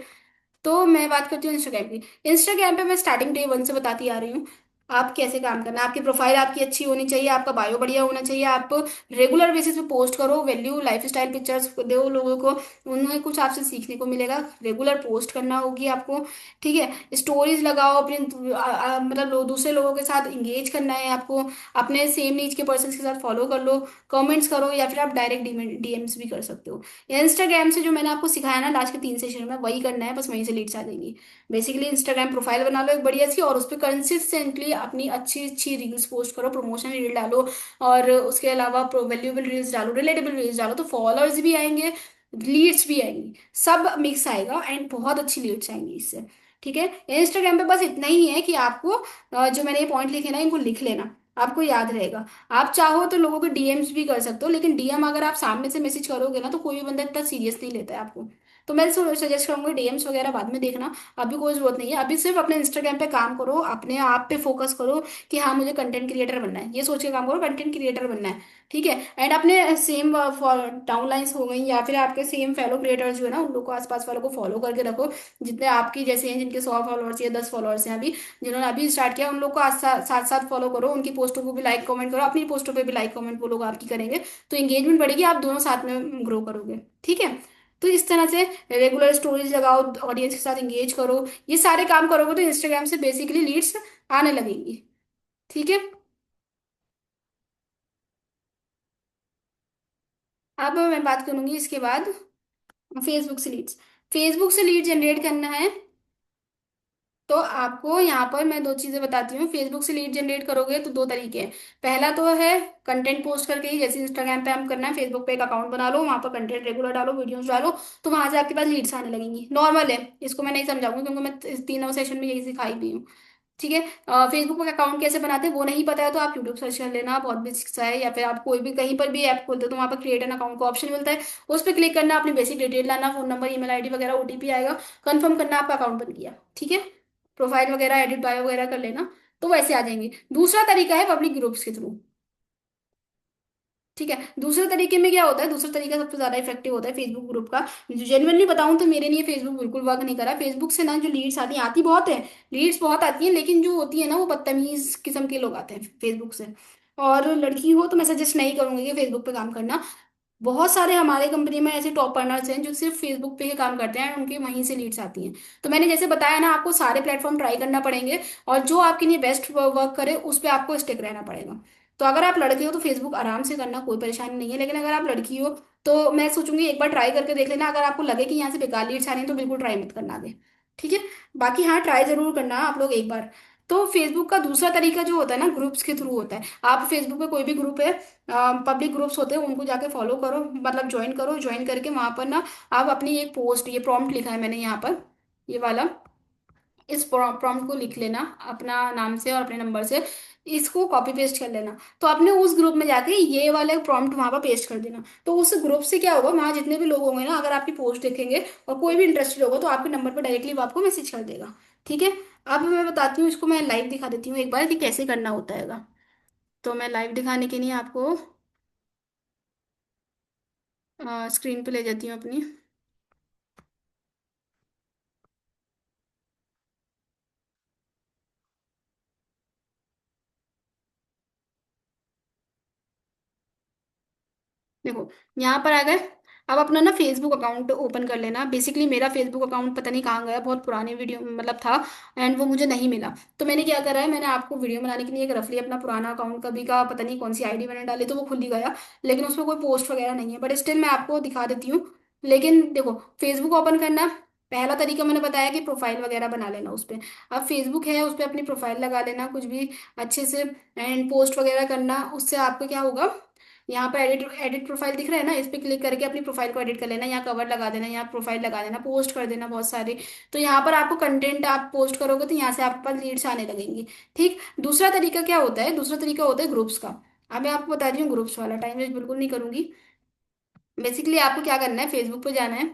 Speaker 1: तो मैं बात करती हूँ इंस्टाग्राम की। इंस्टाग्राम पे मैं स्टार्टिंग डे वन से बताती आ रही हूँ आप कैसे काम करना है। आपकी प्रोफाइल आपकी अच्छी होनी चाहिए, आपका बायो बढ़िया होना चाहिए, आप रेगुलर बेसिस पे पोस्ट करो, वैल्यू लाइफ स्टाइल पिक्चर्स दो लोगों को, उन्हें कुछ आपसे सीखने को मिलेगा। रेगुलर पोस्ट करना होगी आपको। ठीक है, स्टोरीज लगाओ अपने, मतलब दूसरे लोगों के साथ इंगेज करना है आपको। अपने सेम नीच के पर्सन के साथ फॉलो कर लो, कमेंट्स करो, या फिर आप डायरेक्ट डीएम्स भी कर सकते हो। इंस्टाग्राम से जो मैंने आपको सिखाया ना लास्ट के 3 सेशन में, वही करना है, बस वहीं से लीड्स आ जाएंगी। बेसिकली इंस्टाग्राम प्रोफाइल बना लो एक बढ़िया सी, और उस पर कंसिस्टेंटली अपनी अच्छी अच्छी रील्स पोस्ट करो, प्रमोशन रील डालो, और उसके अलावा वैल्यूएबल रील्स डालो, रिलेटेबल रील्स डालो, तो फॉलोअर्स भी आएंगे, लीड्स भी आएंगी, सब मिक्स आएगा, एंड बहुत अच्छी लीड्स आएंगी इससे। ठीक है। इंस्टाग्राम पे बस इतना ही है कि आपको जो मैंने ये पॉइंट लिखे ना, इनको लिख लेना, आपको याद रहेगा। आप चाहो तो लोगों को डीएम्स भी कर सकते हो, लेकिन डीएम अगर आप सामने से मैसेज करोगे ना, तो कोई भी बंदा इतना सीरियस नहीं लेता है आपको। तो मैं सजेस्ट करूंगी डीएम्स वगैरह बाद में देखना, अभी कोई जरूरत नहीं है। अभी सिर्फ अपने इंस्टाग्राम पे काम करो, अपने आप पे फोकस करो कि हाँ मुझे कंटेंट क्रिएटर बनना है, ये सोच के काम करो, कंटेंट क्रिएटर बनना है। ठीक है। एंड अपने सेम डाउनलाइंस हो गई, या फिर आपके सेम फेलो क्रिएटर्स जो है ना, उन लोग को, आसपास वालों को फॉलो करके रखो, जितने आपकी जैसे हैं, जिनके 100 फॉलोअर्स या 10 फॉलोअर्स हैं अभी, जिन्होंने अभी स्टार्ट किया, उन लोग को साथ साथ फॉलो करो, उनकी पोस्टों को भी लाइक कमेंट करो, अपनी पोस्टों पे भी लाइक कमेंट वो लोग आपकी करेंगे, तो एंगेजमेंट बढ़ेगी, आप दोनों साथ में ग्रो करोगे। ठीक है। तो इस तरह से रेगुलर स्टोरीज लगाओ, ऑडियंस के साथ एंगेज करो, ये सारे काम करोगे तो इंस्टाग्राम से बेसिकली लीड्स आने लगेंगी। ठीक है। अब मैं बात करूंगी इसके बाद फेसबुक से लीड्स। फेसबुक से लीड जनरेट करना है, तो आपको यहाँ पर मैं दो चीजें बताती हूँ। फेसबुक से लीड जनरेट करोगे तो दो तरीके हैं। पहला तो है कंटेंट पोस्ट करके ही, जैसे इंस्टाग्राम पे हम करना है, फेसबुक पे एक अकाउंट बना लो, वहां पर कंटेंट रेगुलर डालो, वीडियोस डालो, तो वहां से आपके पास लीड्स आने लगेंगी। नॉर्मल है, इसको मैं नहीं समझाऊंगी, क्योंकि मैं इस तीनों सेशन में यही सिखाई भी हूँ। ठीक है। फेसबुक पर अकाउंट कैसे बनाते हैं वो नहीं पता है, तो आप यूट्यूब सर्च कर लेना, बहुत बेसिक सा है, या फिर आप कोई भी कहीं पर भी ऐप खोलते हो तो वहाँ पर क्रिएट एन अकाउंट का ऑप्शन मिलता है, उस पर क्लिक करना, अपनी बेसिक डिटेल लाना, फोन नंबर, ईमेल आईडी वगैरह, ओटीपी आएगा, कंफर्म करना, आपका अकाउंट बन गया। ठीक है। प्रोफाइल वगैरह एडिट बायो वगैरह कर लेना, तो वैसे आ जाएंगे। दूसरा तरीका है पब्लिक ग्रुप्स के थ्रू। ठीक है। दूसरे तरीके में क्या होता है, दूसरा तरीका सबसे ज्यादा इफेक्टिव होता है फेसबुक ग्रुप का। जेन्युइनली बताऊं तो मेरे लिए फेसबुक बिल्कुल वर्क नहीं करा। फेसबुक से ना जो लीड्स आती हैं, आती बहुत है, लीड्स बहुत आती हैं, लेकिन जो होती है ना, वो बदतमीज किस्म के लोग आते हैं फेसबुक से। और लड़की हो तो मैं सजेस्ट नहीं करूंगी कि फेसबुक पे काम करना। बहुत सारे हमारे कंपनी में ऐसे टॉप अर्नर्स हैं जो सिर्फ फेसबुक पे ही काम करते हैं, उनके वहीं से लीड्स आती हैं। तो मैंने जैसे बताया ना, आपको सारे प्लेटफॉर्म ट्राई करना पड़ेंगे, और जो आपके लिए बेस्ट वर्क करे उस पर आपको स्टिक रहना पड़ेगा। तो अगर आप लड़के हो तो फेसबुक आराम से करना, कोई परेशानी नहीं है, लेकिन अगर आप लड़की हो तो मैं सोचूंगी एक बार ट्राई करके देख लेना। अगर आपको लगे कि यहाँ से बेकार लीड्स आ रही हैं तो बिल्कुल ट्राई मत करना आगे। ठीक है। बाकी हाँ, ट्राई जरूर करना आप लोग एक बार। तो फेसबुक का दूसरा तरीका जो होता है ना, ग्रुप्स के थ्रू होता है। आप फेसबुक पे कोई भी ग्रुप है, पब्लिक ग्रुप्स होते हैं, उनको जाके फॉलो करो, मतलब ज्वाइन करो, ज्वाइन करके वहां पर ना आप अपनी एक पोस्ट, ये प्रॉम्प्ट लिखा है मैंने यहाँ पर, ये वाला, इस प्रॉम्प्ट को लिख लेना अपना नाम से और अपने नंबर से, इसको कॉपी पेस्ट कर लेना, तो आपने उस ग्रुप में जाके ये वाले प्रॉम्प्ट वहां पर पेस्ट कर देना। तो उस ग्रुप से क्या होगा, वहां जितने भी लोग होंगे ना, अगर आपकी पोस्ट देखेंगे और कोई भी इंटरेस्टेड होगा, तो आपके नंबर पर डायरेक्टली वो आपको मैसेज कर देगा। ठीक है। अब मैं बताती हूँ, इसको मैं लाइव दिखा देती हूँ एक बार कि कैसे करना होता है। तो मैं लाइव दिखाने के लिए आपको स्क्रीन पे ले जाती हूँ अपनी। देखो, यहाँ पर आ गए। अब अपना ना फेसबुक अकाउंट ओपन कर लेना। बेसिकली मेरा फेसबुक अकाउंट पता नहीं कहाँ गया, बहुत पुरानी वीडियो मतलब था, एंड वो मुझे नहीं मिला। तो मैंने क्या करा है, मैंने आपको वीडियो बनाने के लिए एक रफली अपना पुराना अकाउंट कभी का, पता नहीं कौन सी आईडी मैंने डाली, तो वो खुल ही गया, लेकिन उसमें कोई पोस्ट वगैरह नहीं है, बट स्टिल मैं आपको दिखा देती हूँ। लेकिन देखो, फेसबुक ओपन करना, पहला तरीका मैंने बताया कि प्रोफाइल वगैरह बना लेना उस पे। अब फेसबुक है, उस पे अपनी प्रोफाइल लगा लेना कुछ भी अच्छे से, एंड पोस्ट वगैरह करना। उससे आपको क्या होगा, यहाँ पर एडिट एडिट प्रोफाइल दिख रहा है ना, इस पे क्लिक करके अपनी प्रोफाइल को एडिट कर लेना, यहाँ कवर लगा देना, यहाँ प्रोफाइल लगा देना, पोस्ट कर देना बहुत सारे। तो यहाँ पर आपको कंटेंट आप पोस्ट करोगे तो यहाँ से आपके पास लीड्स आने लगेंगी। ठीक। दूसरा तरीका क्या होता है, दूसरा तरीका होता है ग्रुप्स का। अब मैं आपको बता रही हूँ ग्रुप्स वाला, टाइम वेस्ट बिल्कुल नहीं करूंगी। बेसिकली आपको क्या करना है, फेसबुक पे जाना है,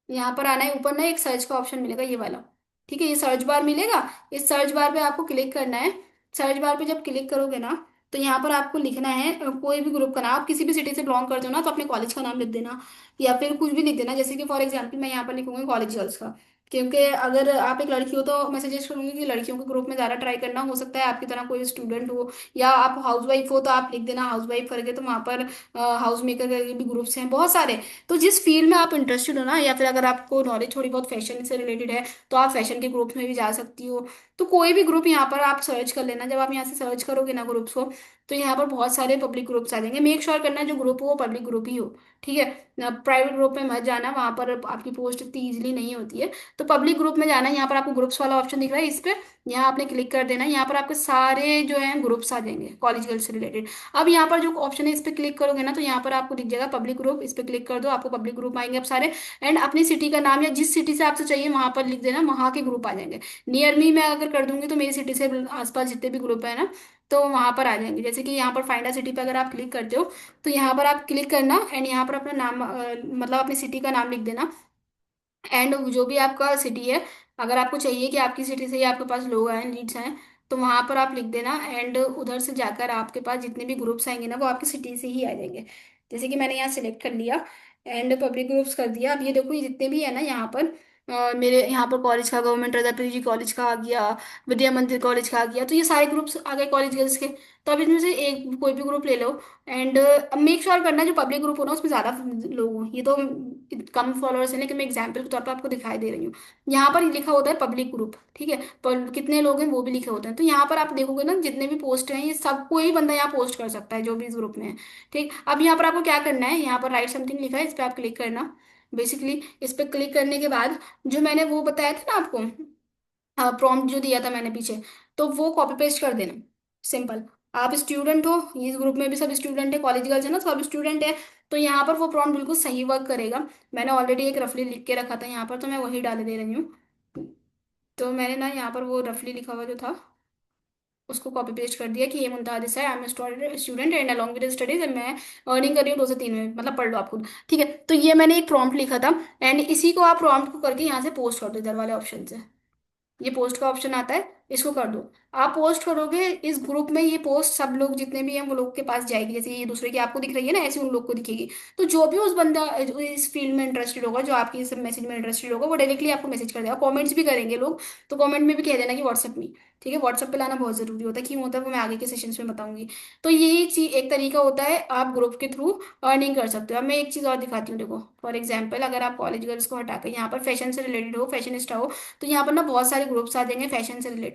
Speaker 1: यहाँ पर आना है, ऊपर ना एक सर्च का ऑप्शन मिलेगा ये वाला। ठीक है, ये सर्च बार मिलेगा। इस सर्च बार पे आपको क्लिक करना है। सर्च बार पे जब क्लिक करोगे ना, तो यहाँ पर आपको लिखना है कोई भी ग्रुप का नाम। आप किसी भी सिटी से बिलोंग करते हो ना, तो अपने कॉलेज का नाम लिख देना, या फिर कुछ भी लिख देना। जैसे कि फॉर एग्जाम्पल मैं यहाँ पर लिखूंगी कॉलेज गर्ल्स का, क्योंकि अगर आप एक लड़की हो तो मैं सजेस्ट करूंगी कि लड़कियों के ग्रुप में ज़्यादा ट्राई करना। हो सकता है आपकी तरह कोई स्टूडेंट हो, या आप हाउस वाइफ हो, तो आप लिख देना हाउस वाइफ करके, तो वहाँ पर हाउस मेकर करके भी ग्रुप्स हैं बहुत सारे। तो जिस फील्ड में आप इंटरेस्टेड हो ना, या फिर अगर आपको नॉलेज थोड़ी बहुत फैशन से रिलेटेड है, तो आप फैशन के ग्रुप में भी जा सकती हो। तो कोई भी ग्रुप यहाँ पर आप सर्च कर लेना। जब आप यहाँ से सर्च करोगे ना ग्रुप्स को, तो यहाँ पर बहुत सारे पब्लिक ग्रुप्स आ जाएंगे। मेक श्योर करना जो ग्रुप हो वो पब्लिक ग्रुप ही हो। ठीक है, प्राइवेट ग्रुप में मत जाना, वहां पर आपकी पोस्ट इतनी ईजिली नहीं होती है। तो पब्लिक ग्रुप में जाना है। यहाँ पर आपको ग्रुप्स वाला ऑप्शन दिख रहा है, इस पे यहाँ आपने क्लिक कर देना है। यहाँ पर आपके सारे जो है ग्रुप्स आ जाएंगे कॉलेज गर्ल्स से रिलेटेड। अब यहाँ पर जो ऑप्शन है इस पे क्लिक करोगे ना, तो यहाँ पर आपको दिख जाएगा पब्लिक ग्रुप, इस पे क्लिक कर दो, आपको पब्लिक ग्रुप आएंगे अब सारे। एंड अपनी सिटी का नाम या जिस सिटी से आपसे चाहिए वहां पर लिख देना, वहां के ग्रुप आ जाएंगे। नियर मी मैं अगर कर दूंगी तो मेरी सिटी से आसपास जितने भी ग्रुप है ना, तो वहां पर आ जाएंगे। जैसे कि यहाँ पर फाइंड अ सिटी पे अगर आप क्लिक करते हो, तो यहाँ पर आप क्लिक करना, एंड यहाँ पर अपना नाम मतलब अपनी सिटी का नाम लिख देना। एंड जो भी आपका सिटी है, अगर आपको चाहिए कि आपकी सिटी से ही आपके पास लोग आए, लीड्स आए, तो वहां पर आप लिख देना। एंड उधर से जाकर आपके पास जितने भी ग्रुप्स आएंगे ना, वो आपकी सिटी से ही आ जाएंगे। जैसे कि मैंने यहाँ सिलेक्ट कर लिया एंड पब्लिक ग्रुप्स कर दिया। अब ये देखो, ये जितने भी है ना यहाँ पर, मेरे यहाँ पर कॉलेज का, गवर्नमेंट रजा पीजी कॉलेज का आ गया, विद्या मंदिर कॉलेज का आ गया, तो ये सारे ग्रुप्स आ गए कॉलेज गर्ल्स के। तो अब इनमें से एक कोई भी ग्रुप ले लो। एंड मेक श्योर करना जो पब्लिक ग्रुप हो ना उसमें ज्यादा लोग हों। ये तो कम फॉलोअर्स है, लेकिन मैं एग्जाम्पल के तौर पर आपको दिखाई दे रही हूँ। यहाँ पर लिखा होता है पब्लिक ग्रुप, ठीक है, पर कितने लोग हैं वो भी लिखे होते हैं। तो यहाँ पर आप देखोगे ना, जितने भी पोस्ट हैं ये सब कोई बंदा यहाँ पोस्ट कर सकता है जो भी इस ग्रुप में है। ठीक। अब यहाँ पर आपको क्या करना है, यहाँ पर राइट समथिंग लिखा है, इस पर आप क्लिक करना। बेसिकली इस पर क्लिक करने के बाद जो मैंने वो बताया था ना आपको, प्रॉम्प्ट जो दिया था मैंने पीछे, तो वो कॉपी पेस्ट कर देना। सिंपल। आप स्टूडेंट हो, इस ग्रुप में भी सब स्टूडेंट है, कॉलेज गर्ल्स है ना, सब स्टूडेंट है। तो यहाँ पर वो प्रॉम्प्ट बिल्कुल सही वर्क करेगा। मैंने ऑलरेडी एक रफली लिख के रखा था यहाँ पर, तो मैं वही डाल दे रही हूँ। तो मैंने ना यहाँ पर वो रफली लिखा हुआ जो था उसको कॉपी पेस्ट कर दिया कि ये मुमताज है, आई am student and along with studies, मैं अर्निंग कर रही हूँ 2 से 3 में, मतलब पढ़ लो आप खुद। ठीक है, तो ये मैंने एक प्रॉम्प्ट लिखा था। एंड इसी को आप प्रॉम्प्ट को करके यहाँ से पोस्ट कर दो इधर वाले ऑप्शन से। ये पोस्ट का ऑप्शन आता है, इसको कर दो। आप पोस्ट करोगे इस ग्रुप में, ये पोस्ट सब लोग जितने भी हैं वो लोग के पास जाएगी। जैसे ये दूसरे की आपको दिख रही है ना, ऐसे उन लोग को दिखेगी। तो जो भी उस बंदा जो इस फील्ड में इंटरेस्टेड होगा, जो आपकी इस मैसेज में इंटरेस्टेड होगा, वो डायरेक्टली आपको मैसेज कर देगा। कमेंट्स भी करेंगे लोग, तो कमेंट में भी कह देना कि व्हाट्सएप में। ठीक है, व्हाट्सएप पे लाना बहुत जरूरी होता है, क्यों होता है वो मैं आगे के सेशंस में बताऊंगी। तो ये चीज एक तरीका होता है, आप ग्रुप के थ्रू अर्निंग कर सकते हो। अब मैं एक चीज और दिखाती हूँ, देखो फॉर एग्जाम्पल अगर आप कॉलेज गर्ल्स को हटाकर यहाँ पर फैशन से रिलेटेड हो, फैशनिस्टा हो, तो यहाँ पर ना बहुत सारे ग्रुप्स आ जाएंगे फैशन से रिलेटेड।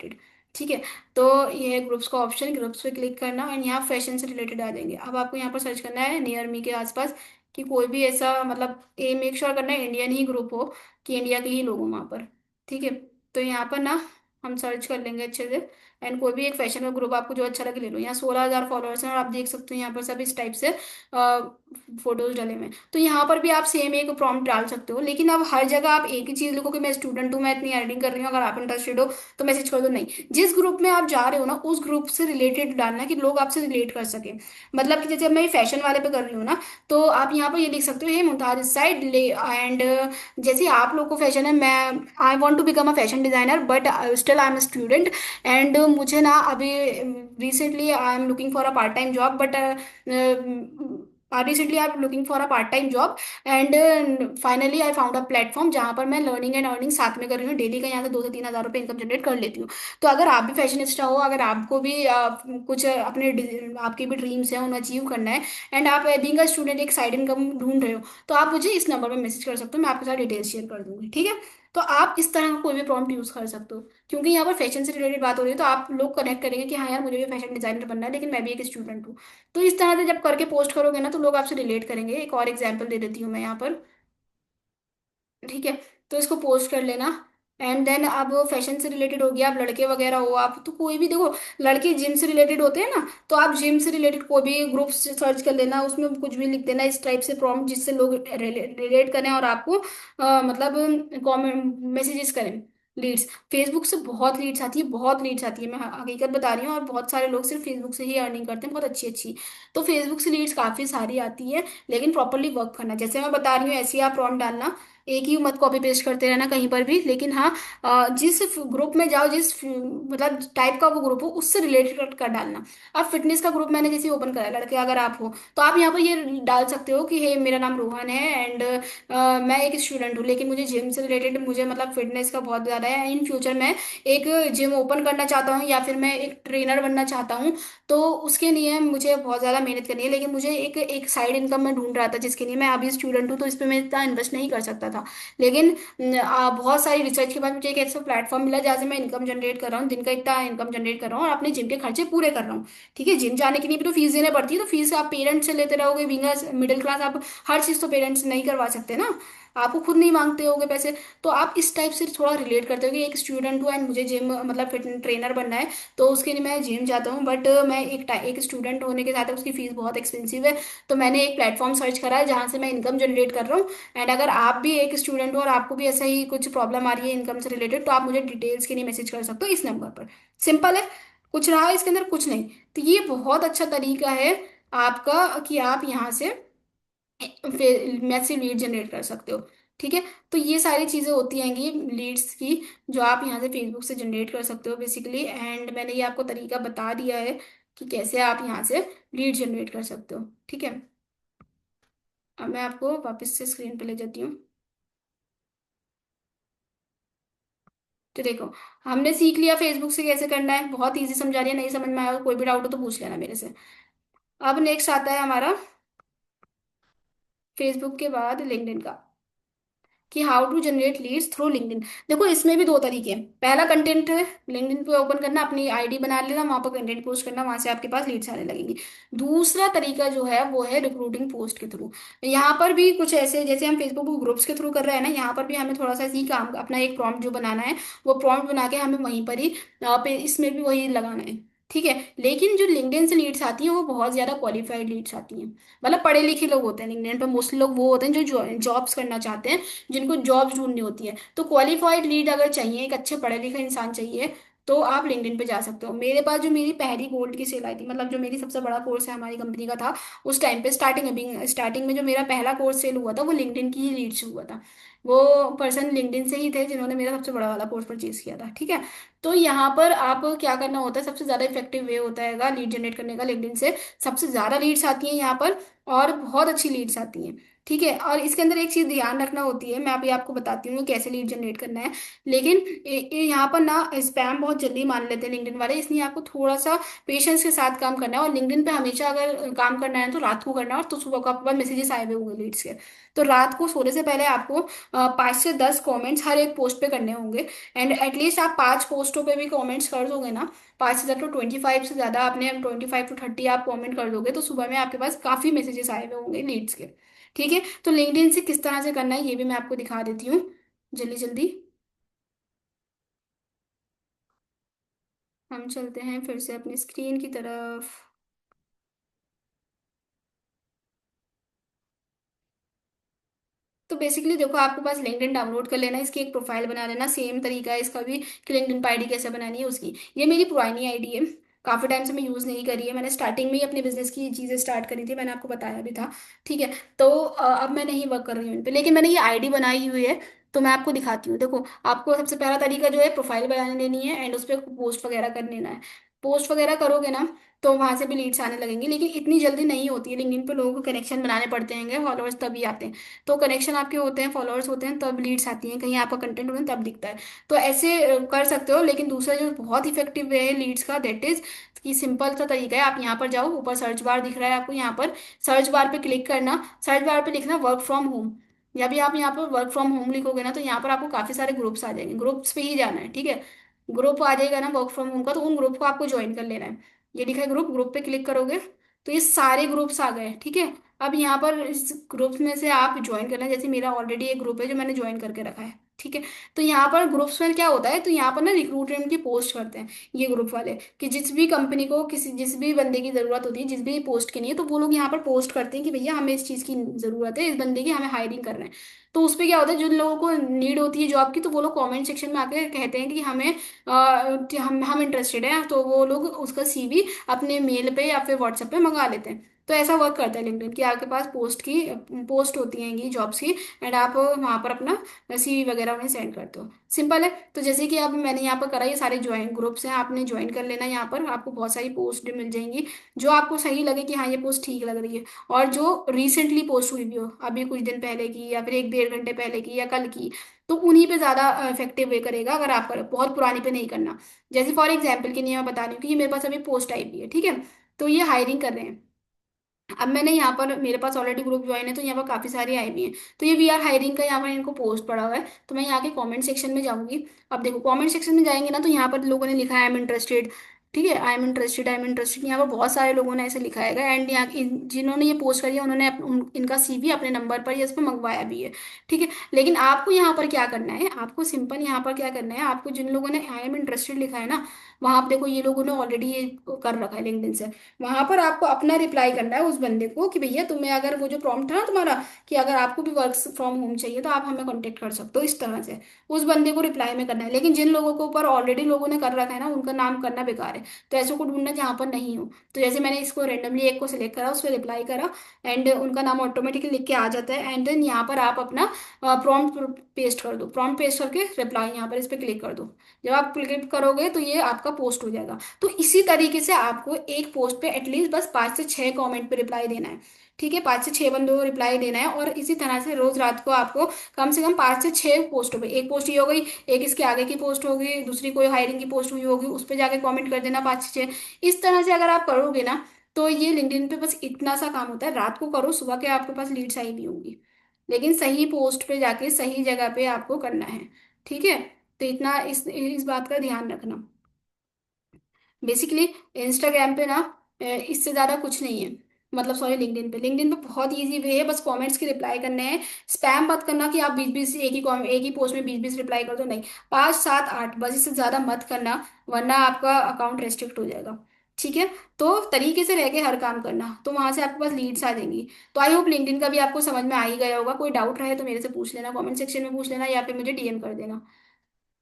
Speaker 1: ठीक है, तो ये ग्रुप्स का ऑप्शन, ग्रुप्स पे क्लिक करना एंड यहाँ फैशन से रिलेटेड आ जाएंगे। अब आपको यहाँ पर सर्च करना है नियर मी के आसपास, कि कोई भी ऐसा, मतलब ये मेक श्योर करना है इंडियन ही ग्रुप हो, कि इंडिया के ही लोग हों वहाँ पर। ठीक है, तो यहाँ पर ना हम सर्च कर लेंगे अच्छे से। एंड कोई भी एक फैशन का ग्रुप आपको जो अच्छा लगे ले लो। यहाँ 16,000 फॉलोअर्स हैं, और आप देख सकते हो यहाँ पर सब इस टाइप से फोटोज डाले हुए हैं। तो यहाँ पर भी आप सेम एक प्रॉम्प्ट डाल सकते हो, लेकिन अब हर जगह आप एक ही चीज लिखो कि मैं स्टूडेंट हूँ, मैं इतनी एडिटिंग कर रही हूँ, अगर आप इंटरेस्टेड हो तो मैसेज कर दो। नहीं, जिस ग्रुप में आप जा रहे हो ना, उस ग्रुप से रिलेटेड डालना, कि लोग आपसे रिलेट कर सके। मतलब कि जैसे अब मैं फैशन वाले पे कर रही हूँ ना, तो आप यहाँ पर ये लिख सकते हो, हे मुमताज इस साइड ले। एंड जैसे आप लोग को फैशन है, मैं I want to become a fashion designer but still I am student. And मुझे ना अभी recently I am looking for a part time job, but recently I'm looking for a part time job, and finally I found a platform जहाँ पर मैं learning and earning साथ में कर रही हूँ। डेली का यहाँ से 2 से 3 हज़ार रुपये इनकम जनरेट कर लेती हूँ। तो अगर आप भी फैशनिस्टा हो, अगर आपको भी कुछ अपने आपके भी ड्रीम्स हैं उन्हें अचीव करना है, एंड आप बीइंग अ स्टूडेंट एक साइड इनकम ढूंढ रहे हो, तो आप मुझे इस नंबर पर मैसेज कर सकते हो, मैं आपके साथ डिटेल्स शेयर कर दूंगी। ठीक है, तो आप इस तरह का कोई भी प्रॉम्प्ट यूज कर सकते हो, क्योंकि यहाँ पर फैशन से रिलेटेड बात हो रही है, तो आप लोग कनेक्ट करेंगे कि हाँ यार मुझे भी फैशन डिजाइनर बनना है, लेकिन मैं भी एक स्टूडेंट हूँ। तो इस तरह से जब करके पोस्ट करोगे ना, तो लोग आपसे रिलेट करेंगे। एक और एग्जांपल दे देती हूँ मैं यहाँ पर। ठीक है, तो इसको पोस्ट कर लेना। एंड देन अब फैशन से रिलेटेड हो गया, आप लड़के वगैरह हो, आप तो कोई भी देखो, लड़के जिम से रिलेटेड होते हैं ना, तो आप जिम से रिलेटेड कोई भी ग्रुप से सर्च कर लेना, उसमें कुछ भी लिख देना इस टाइप से प्रॉम्प्ट, जिससे लोग रिलेट करें और आपको मतलब कमेंट मैसेजेस करें। लीड्स, फेसबुक से बहुत लीड्स आती है, बहुत लीड्स आती है, मैं हकीकत बता रही हूँ, और बहुत सारे लोग सिर्फ फेसबुक से ही अर्निंग करते हैं, बहुत अच्छी अच्छी। तो फेसबुक से लीड्स काफी सारी आती है, लेकिन प्रॉपरली वर्क करना, जैसे मैं बता रही हूँ ऐसे ही आप प्रॉम्प्ट डालना, एक ही मत कॉपी पेस्ट करते रहना कहीं पर भी, लेकिन हाँ जिस ग्रुप में जाओ, जिस मतलब टाइप का वो ग्रुप हो, उससे रिलेटेड कर डालना। अब फिटनेस का ग्रुप मैंने जैसे ओपन करा है, लड़के अगर आप हो, तो आप यहाँ पर ये डाल सकते हो कि हे मेरा नाम रोहन है, एंड मैं एक स्टूडेंट हूँ, लेकिन मुझे जिम से रिलेटेड, मुझे मतलब फिटनेस का बहुत ज़्यादा है, इन फ्यूचर मैं एक जिम ओपन करना चाहता हूँ, या फिर मैं एक ट्रेनर बनना चाहता हूँ। तो उसके लिए मुझे बहुत ज़्यादा मेहनत करनी है, लेकिन मुझे एक एक साइड इनकम में ढूंढ रहा था, जिसके लिए मैं अभी स्टूडेंट हूँ, तो इस पर मैं इतना इन्वेस्ट नहीं कर सकता था। लेकिन बहुत सारी रिसर्च के बाद मुझे एक ऐसा प्लेटफॉर्म मिला जहाँ से मैं इनकम जनरेट कर रहा हूँ, दिन का इतना इनकम जनरेट कर रहा हूँ, और अपने जिम के खर्चे पूरे कर रहा हूँ। ठीक है, जिम जाने के लिए भी तो फीस देनी पड़ती है, तो फीस आप पेरेंट्स से लेते रहोगे, बिंगा मिडिल क्लास, आप हर चीज़ तो पेरेंट्स नहीं करवा सकते ना, आपको खुद नहीं मांगते होगे पैसे। तो आप इस टाइप से थोड़ा रिलेट करते हो कि एक स्टूडेंट हूँ एंड मुझे जिम मतलब फिट ट्रेनर बनना है, तो उसके लिए मैं जिम जाता हूँ, बट मैं एक स्टूडेंट होने के साथ उसकी फीस बहुत एक्सपेंसिव है। तो मैंने एक प्लेटफॉर्म सर्च करा है जहाँ से मैं इनकम जनरेट कर रहा हूँ। एंड अगर आप भी एक स्टूडेंट हो और आपको भी ऐसा ही कुछ प्रॉब्लम आ रही है इनकम से रिलेटेड, तो आप मुझे डिटेल्स के लिए मैसेज कर सकते हो इस नंबर पर। सिंपल है, कुछ रहा है इसके अंदर, कुछ नहीं। तो ये बहुत अच्छा तरीका है आपका कि आप यहाँ से फिर मैसेज लीड जनरेट कर सकते हो। ठीक है, तो ये सारी चीजें होती हैंगी लीड्स की, जो आप यहाँ से फेसबुक से जनरेट कर सकते हो बेसिकली। एंड मैंने ये आपको तरीका बता दिया है कि कैसे आप यहाँ से लीड जनरेट कर सकते हो। ठीक है, अब मैं आपको वापस से स्क्रीन पे ले जाती हूँ। तो देखो, हमने सीख लिया फेसबुक से कैसे करना है, बहुत इजी समझा रही है, नहीं समझ में आया कोई भी डाउट हो तो पूछ लेना मेरे से। अब नेक्स्ट आता है हमारा फेसबुक के बाद लिंक्डइन का, कि how to generate leads through LinkedIn. देखो इसमें भी दो तरीके हैं, पहला कंटेंट है लिंक्डइन पे ओपन करना, अपनी आईडी बना लेना, वहां पर कंटेंट पोस्ट करना, वहां से आपके पास लीड्स आने लगेंगी। दूसरा तरीका जो है वो है रिक्रूटिंग पोस्ट के थ्रू। यहाँ पर भी कुछ ऐसे, जैसे हम फेसबुक ग्रुप्स के थ्रू कर रहे हैं ना, यहाँ पर भी हमें थोड़ा सा इसी काम अपना एक प्रॉम्प्ट जो बनाना है, वो प्रॉम्प्ट बना के हमें वहीं पर ही इसमें भी वही लगाना है। ठीक है, लेकिन जो लिंक्डइन से लीड्स आती हैं वो बहुत ज्यादा क्वालिफाइड लीड्स आती हैं, मतलब पढ़े लिखे लोग होते हैं लिंक्डइन पर मोस्टली, लोग वो होते हैं जो जॉब्स करना चाहते हैं, जिनको जॉब ढूंढनी होती है। तो क्वालिफाइड लीड अगर चाहिए, एक अच्छे पढ़े लिखे इंसान चाहिए, तो आप लिंक्डइन पे जा सकते हो। मेरे पास जो मेरी पहली गोल्ड की सेल आई थी, मतलब जो मेरी सबसे बड़ा कोर्स है हमारी कंपनी का था, उस टाइम पे स्टार्टिंग में जो मेरा पहला कोर्स सेल हुआ था वो लिंक्डइन की ही लीड से हुआ था। वो पर्सन लिंक्डइन से ही थे जिन्होंने मेरा सबसे बड़ा वाला कोर्स परचेज किया था। ठीक है, तो यहाँ पर आप क्या करना होता है, सबसे ज्यादा इफेक्टिव वे होता है लीड जनरेट करने का लिंक्डइन से, सबसे ज्यादा लीड्स आती हैं यहाँ पर, और बहुत अच्छी लीड्स आती हैं। ठीक है, और इसके अंदर एक चीज ध्यान रखना होती है, मैं अभी आपको बताती हूँ कैसे लीड जनरेट करना है। लेकिन यहाँ पर ना स्पैम बहुत जल्दी मान लेते हैं लिंक्डइन वाले, इसलिए आपको थोड़ा सा पेशेंस के साथ काम करना है। और लिंक्डइन पे हमेशा अगर काम करना है तो रात को करना है, और तो सुबह को आपके पास मैसेजेस आए हुए होंगे लीड्स के। तो रात को सोने से पहले आपको 5 से 10 कमेंट्स हर एक पोस्ट पे करने होंगे। एंड एटलीस्ट आप 5 पोस्टों पे भी कमेंट्स कर दोगे ना, 5 से 25 से ज्यादा आपने 25 to 30 आप कमेंट कर दोगे, तो सुबह में आपके पास काफी मैसेजेस आए हुए होंगे लीड्स के। ठीक है, तो लिंक्डइन से किस तरह से करना है ये भी मैं आपको दिखा देती हूँ जल्दी जल्दी। हम चलते हैं फिर से अपनी स्क्रीन की तरफ। तो बेसिकली देखो, आपके पास लिंक्डइन डाउनलोड कर लेना, इसकी एक प्रोफाइल बना लेना, सेम तरीका है इसका भी कि लिंक्डइन पर आईडी कैसे बनानी है उसकी। ये मेरी पुरानी आईडी है, काफी टाइम से मैं यूज नहीं करी है, मैंने स्टार्टिंग में ही अपने बिजनेस की चीजें स्टार्ट करी थी, मैंने आपको बताया भी था। ठीक है, तो अब मैं नहीं वर्क कर रही हूँ इन पे, लेकिन मैंने ये आईडी बनाई हुई है। तो मैं आपको दिखाती हूँ, देखो आपको सबसे पहला तरीका जो है प्रोफाइल बनाने लेनी है, एंड उस पर पोस्ट वगैरह कर लेना है। पोस्ट वगैरह करोगे ना, तो वहां से भी लीड्स आने लगेंगे, लेकिन इतनी जल्दी नहीं होती है, लिंक्डइन पे लोगों को कनेक्शन बनाने पड़ते हैं, फॉलोअर्स तभी आते हैं। तो कनेक्शन आपके होते हैं, फॉलोअर्स होते हैं, तब लीड्स आती हैं, कहीं आपका कंटेंट होता है तब दिखता है। तो ऐसे कर सकते हो। लेकिन दूसरा जो बहुत इफेक्टिव वे है लीड्स का, दैट इज कि सिंपल सा तरीका है, आप यहाँ पर जाओ, ऊपर सर्च बार दिख रहा है आपको, यहाँ पर सर्च बार पे क्लिक करना, सर्च बार पे लिखना वर्क फ्रॉम होम। या भी आप यहाँ पर वर्क फ्रॉम होम लिखोगे ना, तो यहाँ पर आपको काफी सारे ग्रुप्स आ जाएंगे, ग्रुप्स पे ही जाना है। ठीक है, ग्रुप आ जाएगा ना वर्क फ्रॉम होम का, तो उन ग्रुप को आपको ज्वाइन कर लेना है। ये लिखा है ग्रुप, ग्रुप पे क्लिक करोगे तो ये सारे ग्रुप्स आ गए। ठीक है, अब यहाँ पर इस ग्रुप में से आप ज्वाइन करना, जैसे मेरा ऑलरेडी एक ग्रुप है जो मैंने ज्वाइन करके रखा है, ठीक है। तो यहाँ पर ग्रुप्स में क्या होता है, तो यहाँ पर ना रिक्रूटमेंट की पोस्ट करते हैं ये ग्रुप वाले, कि जिस भी कंपनी को किसी जिस भी बंदे की जरूरत होती है, जिस भी पोस्ट की नहीं है, तो वो लोग यहाँ पर पोस्ट करते हैं कि भैया हमें इस चीज़ की जरूरत है, इस बंदे की हमें हायरिंग करना है। तो उस पर क्या होता है, जिन लोगों को नीड होती है जॉब की, तो वो लोग कमेंट सेक्शन में आके कहते हैं कि हमें कि हम इंटरेस्टेड हैं, तो वो लोग उसका सीवी अपने मेल पे या फिर व्हाट्सएप पे मंगा लेते हैं। तो ऐसा वर्क करता है लिंक्डइन, कि आपके पास पोस्ट होती हैं जॉब्स की, एंड आप वहाँ पर अपना सीवी वगैरह उन्हें सेंड करते हो। सिंपल है। तो जैसे कि अब मैंने यहाँ पर करा, ये सारे ज्वाइन ग्रुप्स हैं, आपने ज्वाइन कर लेना। यहाँ पर आपको बहुत सारी पोस्ट मिल जाएंगी, जो आपको सही लगे कि हाँ ये पोस्ट ठीक लग रही है, और जो रिसेंटली पोस्ट हुई भी हो, अभी कुछ दिन पहले की या फिर एक डेढ़ घंटे पहले की या कल की, तो उन्हीं पे ज़्यादा इफेक्टिव वे करेगा, अगर आप करो, बहुत पुरानी पे नहीं करना। जैसे फॉर एग्जाम्पल के लिए मैं बता रही हूँ कि ये मेरे पास अभी पोस्ट आई भी है, ठीक है। तो ये हायरिंग कर रहे हैं। अब मैंने यहाँ पर, मेरे पास ऑलरेडी ग्रुप ज्वाइन है, तो यहाँ पर काफी सारी आई हुई हैं। तो ये वी आर हायरिंग का यहाँ पर इनको पोस्ट पड़ा हुआ है, तो मैं यहाँ के कमेंट सेक्शन में जाऊंगी। अब देखो कमेंट सेक्शन में जाएंगे ना, तो यहाँ पर लोगों ने लिखा है आई एम इंटरेस्टेड, ठीक है, I am interested, I am interested, यहाँ पर बहुत सारे लोगों ने ऐसे लिखा है। एंड यहाँ जिन्होंने ये पोस्ट करी है, उन्होंने इनका सीवी अपने नंबर पर या इस पर मंगवाया भी है, ठीक है। लेकिन आपको यहाँ पर क्या करना है, आपको सिंपल यहाँ पर क्या करना है, आपको जिन लोगों ने आई एम इंटरेस्टेड लिखा है ना, वहां आप देखो ये लोगों ने ऑलरेडी ये कर रखा है लिंक्डइन से। वहां पर आपको अपना रिप्लाई करना है उस बंदे को कि भैया तुम्हें, अगर वो जो प्रॉम्प्ट है ना तुम्हारा, कि अगर आपको भी वर्क फ्रॉम होम चाहिए तो आप हमें कांटेक्ट कर सकते हो, इस तरह से उस बंदे को रिप्लाई में करना है। लेकिन जिन लोगों के ऊपर ऑलरेडी लोगों ने कर रखा है ना, उनका नाम करना बेकार है। तो ऐसे को ढूंढना जहाँ पर नहीं हो। तो जैसे मैंने इसको रेंडमली एक को सिलेक्ट करा, उस पर रिप्लाई करा, एंड उनका नाम ऑटोमेटिकली लिख के आ जाता है। एंड देन यहाँ पर आप अपना प्रॉम्प्ट पेस्ट कर दो, प्रॉम्प्ट पेस्ट करके रिप्लाई यहाँ पर इस पर क्लिक कर दो। जब आप क्लिक करोगे तो ये आपका पोस्ट हो जाएगा। तो इसी तरीके से आपको एक पोस्ट पे एटलीस्ट बस 5 से 6 कमेंट पे रिप्लाई देना है, ठीक है, 5 से 6 बंदों को रिप्लाई देना है। और इसी तरह से रोज रात को आपको कम से कम 5 से 6 पोस्टों पे, एक पोस्ट ये हो गई, एक इसके आगे की पोस्ट होगी, दूसरी कोई हायरिंग की पोस्ट हुई होगी, उस पर जाके कमेंट कर देना 5 से 6। इस तरह से अगर आप करोगे ना, तो ये लिंक्डइन पे बस इतना सा काम होता है, रात को करो, सुबह के आपके पास लीड्स आई भी होंगी। लेकिन सही पोस्ट पे जाके सही जगह पे आपको करना है, ठीक है। तो इतना इस बात का ध्यान रखना। बेसिकली इंस्टाग्राम पे ना इससे ज्यादा कुछ नहीं है। मतलब सॉरी, लिंक्डइन पे बहुत इजी वे है, बस कमेंट्स के रिप्लाई करने हैं। स्पैम मत करना कि आप 20-20 एक ही पोस्ट में 20-20 रिप्लाई कर दो, नहीं, 5-7-8 बस, इससे ज्यादा मत करना, वरना आपका अकाउंट रेस्ट्रिक्ट हो जाएगा, ठीक है। तो तरीके से रह के हर काम करना, तो वहां से आपके पास लीड्स आ जाएंगी। तो आई होप लिंक्डइन का भी आपको समझ में आ ही गया होगा। कोई डाउट रहे तो मेरे से पूछ लेना, कमेंट सेक्शन में पूछ लेना, या फिर मुझे डीएम कर देना,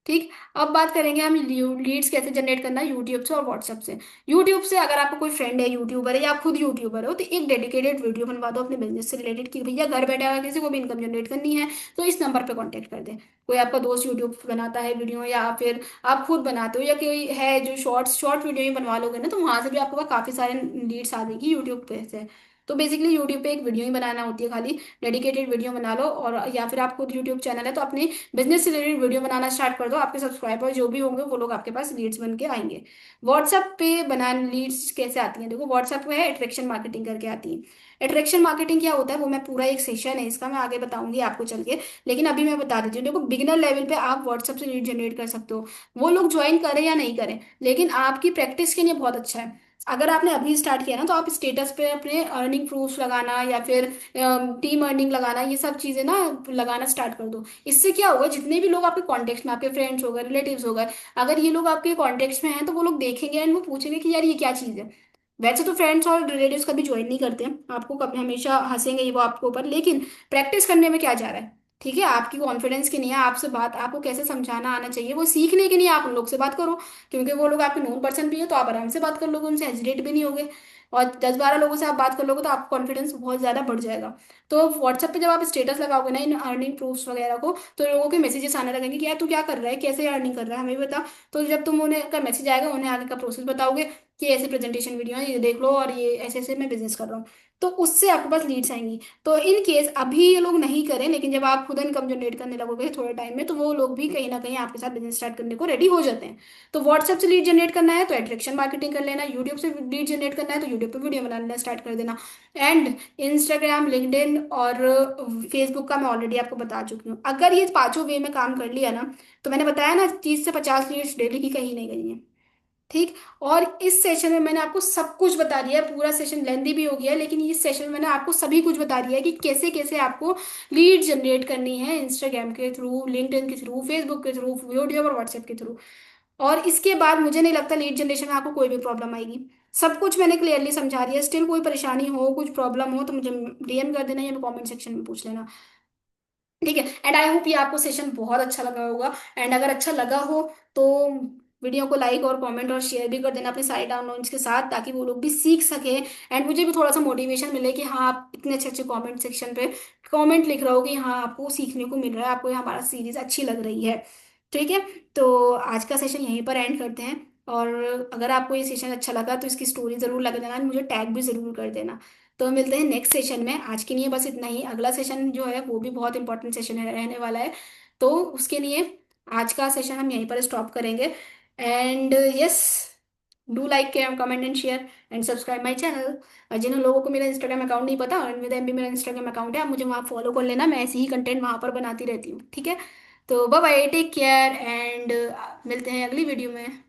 Speaker 1: ठीक। अब बात करेंगे हम लीड्स कैसे जनरेट करना है, यूट्यूब से और व्हाट्सएप से। यूट्यूब से, अगर आपका कोई फ्रेंड है यूट्यूबर है या आप खुद यूट्यूबर हो, तो एक डेडिकेटेड वीडियो बनवा दो अपने बिजनेस से रिलेटेड, कि भैया घर बैठे अगर किसी को भी इनकम जनरेट करनी है तो इस नंबर पे कांटेक्ट कर दे। कोई आपका दोस्त यूट्यूब बनाता है वीडियो, या फिर आप खुद बनाते हो, या कोई है जो शॉर्ट वीडियो ही बनवा लोगे ना, तो वहां से भी आपके पास काफी सारे लीड्स आ जाएगी यूट्यूब पे से। तो बेसिकली यूट्यूब पे एक वीडियो ही बनाना होती है खाली, डेडिकेटेड वीडियो बना लो। और या फिर आप खुद यूट्यूब चैनल है तो अपने बिजनेस से रिलेटेड वीडियो बनाना स्टार्ट कर दो, आपके सब्सक्राइबर जो भी होंगे वो लोग आपके पास लीड्स बन के आएंगे। व्हाट्सएप पे बना लीड्स कैसे आती हैं, देखो व्हाट्सएप पे है अट्रैक्शन मार्केटिंग करके आती है। अट्रैक्शन मार्केटिंग क्या होता है, वो मैं पूरा एक सेशन है इसका, मैं आगे बताऊंगी आपको चल के। लेकिन अभी मैं बता देती हूँ, देखो बिगिनर लेवल पे आप व्हाट्सएप से लीड जनरेट कर सकते हो, वो लोग ज्वाइन करें या नहीं करें, लेकिन आपकी प्रैक्टिस के लिए बहुत अच्छा है। अगर आपने अभी स्टार्ट किया ना, तो आप स्टेटस पे अपने अर्निंग प्रूफ लगाना, या फिर टीम अर्निंग लगाना, ये सब चीजें ना लगाना स्टार्ट कर दो। इससे क्या होगा, जितने भी लोग आपके कॉन्टेक्ट में, आपके फ्रेंड्स हो गए, रिलेटिव्स हो गए, अगर ये लोग आपके कॉन्टेक्ट में हैं, तो वो लोग देखेंगे एंड वो पूछेंगे कि यार ये क्या चीज़ है। वैसे तो फ्रेंड्स और रिलेटिव्स कभी ज्वाइन नहीं करते हैं, आपको कभी हमेशा हंसेंगे ये वो आपके ऊपर, लेकिन प्रैक्टिस करने में क्या जा रहा है, ठीक है। आपकी कॉन्फिडेंस की नहीं है, आपसे बात आपको कैसे समझाना आना चाहिए, वो सीखने के लिए आप उन लोग से बात करो। क्योंकि वो लोग आपके नोन पर्सन भी है, तो आप आराम से बात कर लोगे उनसे, हेजिटेट भी नहीं होगे। और 10-12 लोगों से आप बात कर लोगे तो आपका कॉन्फिडेंस बहुत ज्यादा बढ़ जाएगा। तो व्हाट्सएप पे जब आप स्टेटस लगाओगे ना इन अर्निंग प्रूफ्स वगैरह को, तो लोगों के मैसेजेस आने लगेंगे कि यार तू क्या कर रहा है, कैसे अर्निंग कर रहा है, हमें भी बता। तो जब तुम उन्हें का मैसेज आएगा, उन्हें आगे का प्रोसेस बताओगे कि ऐसे प्रेजेंटेशन वीडियो है, ये देख लो, और ये ऐसे ऐसे मैं बिजनेस कर रहा हूँ, तो उससे आपके पास लीड्स आएंगी। तो इन केस अभी ये लोग नहीं करें, लेकिन जब आप खुद इनकम जनरेट करने लगोगे थोड़े टाइम में, तो वो लोग भी कहीं ना कहीं आपके साथ बिजनेस स्टार्ट करने को रेडी हो जाते हैं। तो व्हाट्सएप से लीड जनरेट करना है तो एट्रैक्शन मार्केटिंग कर लेना, यूट्यूब से लीड जनरेट करना है तो यूट्यूब पे वीडियो बनाना स्टार्ट कर देना। एंड इंस्टाग्राम, लिंक्डइन और फेसबुक का मैं ऑलरेडी आपको बता चुकी हूँ। अगर ये पांचों वे में काम कर लिया ना, तो मैंने बताया ना 30 से 50 लीड्स डेली की कहीं नहीं गई है। ठीक। और इस सेशन में मैंने आपको सब कुछ बता दिया है, पूरा सेशन लेंदी भी हो गया है, लेकिन इस सेशन में मैंने आपको सभी कुछ बता दिया है कि कैसे कैसे आपको लीड जनरेट करनी है इंस्टाग्राम के थ्रू, लिंक्डइन के थ्रू, फेसबुक के थ्रू, वीडियो और व्हाट्सएप के थ्रू। और इसके बाद मुझे नहीं लगता लीड जनरेशन में आपको कोई भी प्रॉब्लम आएगी। सब कुछ मैंने क्लियरली समझा दिया। स्टिल कोई परेशानी हो, कुछ प्रॉब्लम हो तो मुझे डीएम कर देना या कमेंट सेक्शन में पूछ लेना। ठीक है। एंड आई होप ये आपको सेशन बहुत अच्छा लगा होगा। एंड अगर अच्छा लगा हो तो वीडियो को लाइक और कमेंट और शेयर भी कर देना अपने सारे डाउनलोड्स के साथ, ताकि वो लोग भी सीख सके एंड मुझे भी थोड़ा सा मोटिवेशन मिले कि हाँ आप इतने अच्छे अच्छे कमेंट सेक्शन पे कमेंट लिख रहे हो कि हाँ आपको सीखने को मिल रहा है, आपको ये हमारा सीरीज अच्छी लग रही है। ठीक है। तो आज का सेशन यहीं पर एंड करते हैं। और अगर आपको ये सेशन अच्छा लगा तो इसकी स्टोरी जरूर लगा देना, मुझे टैग भी जरूर कर देना। तो मिलते हैं नेक्स्ट सेशन में। आज के लिए बस इतना ही। अगला सेशन जो है वो भी बहुत इंपॉर्टेंट सेशन है, रहने वाला है। तो उसके लिए आज का सेशन हम यहीं पर स्टॉप करेंगे। And yes, do like, comment and share and subscribe my channel. और जिन लोगों को मेरा इंस्टाग्राम अकाउंट नहीं पता, अनविद भी मेरा इंस्टाग्राम अकाउंट है, आप मुझे वहाँ फॉलो कर लेना, मैं ऐसे ही कंटेंट वहाँ पर बनाती रहती हूँ। ठीक है। तो bye bye, take care and मिलते हैं अगली वीडियो में।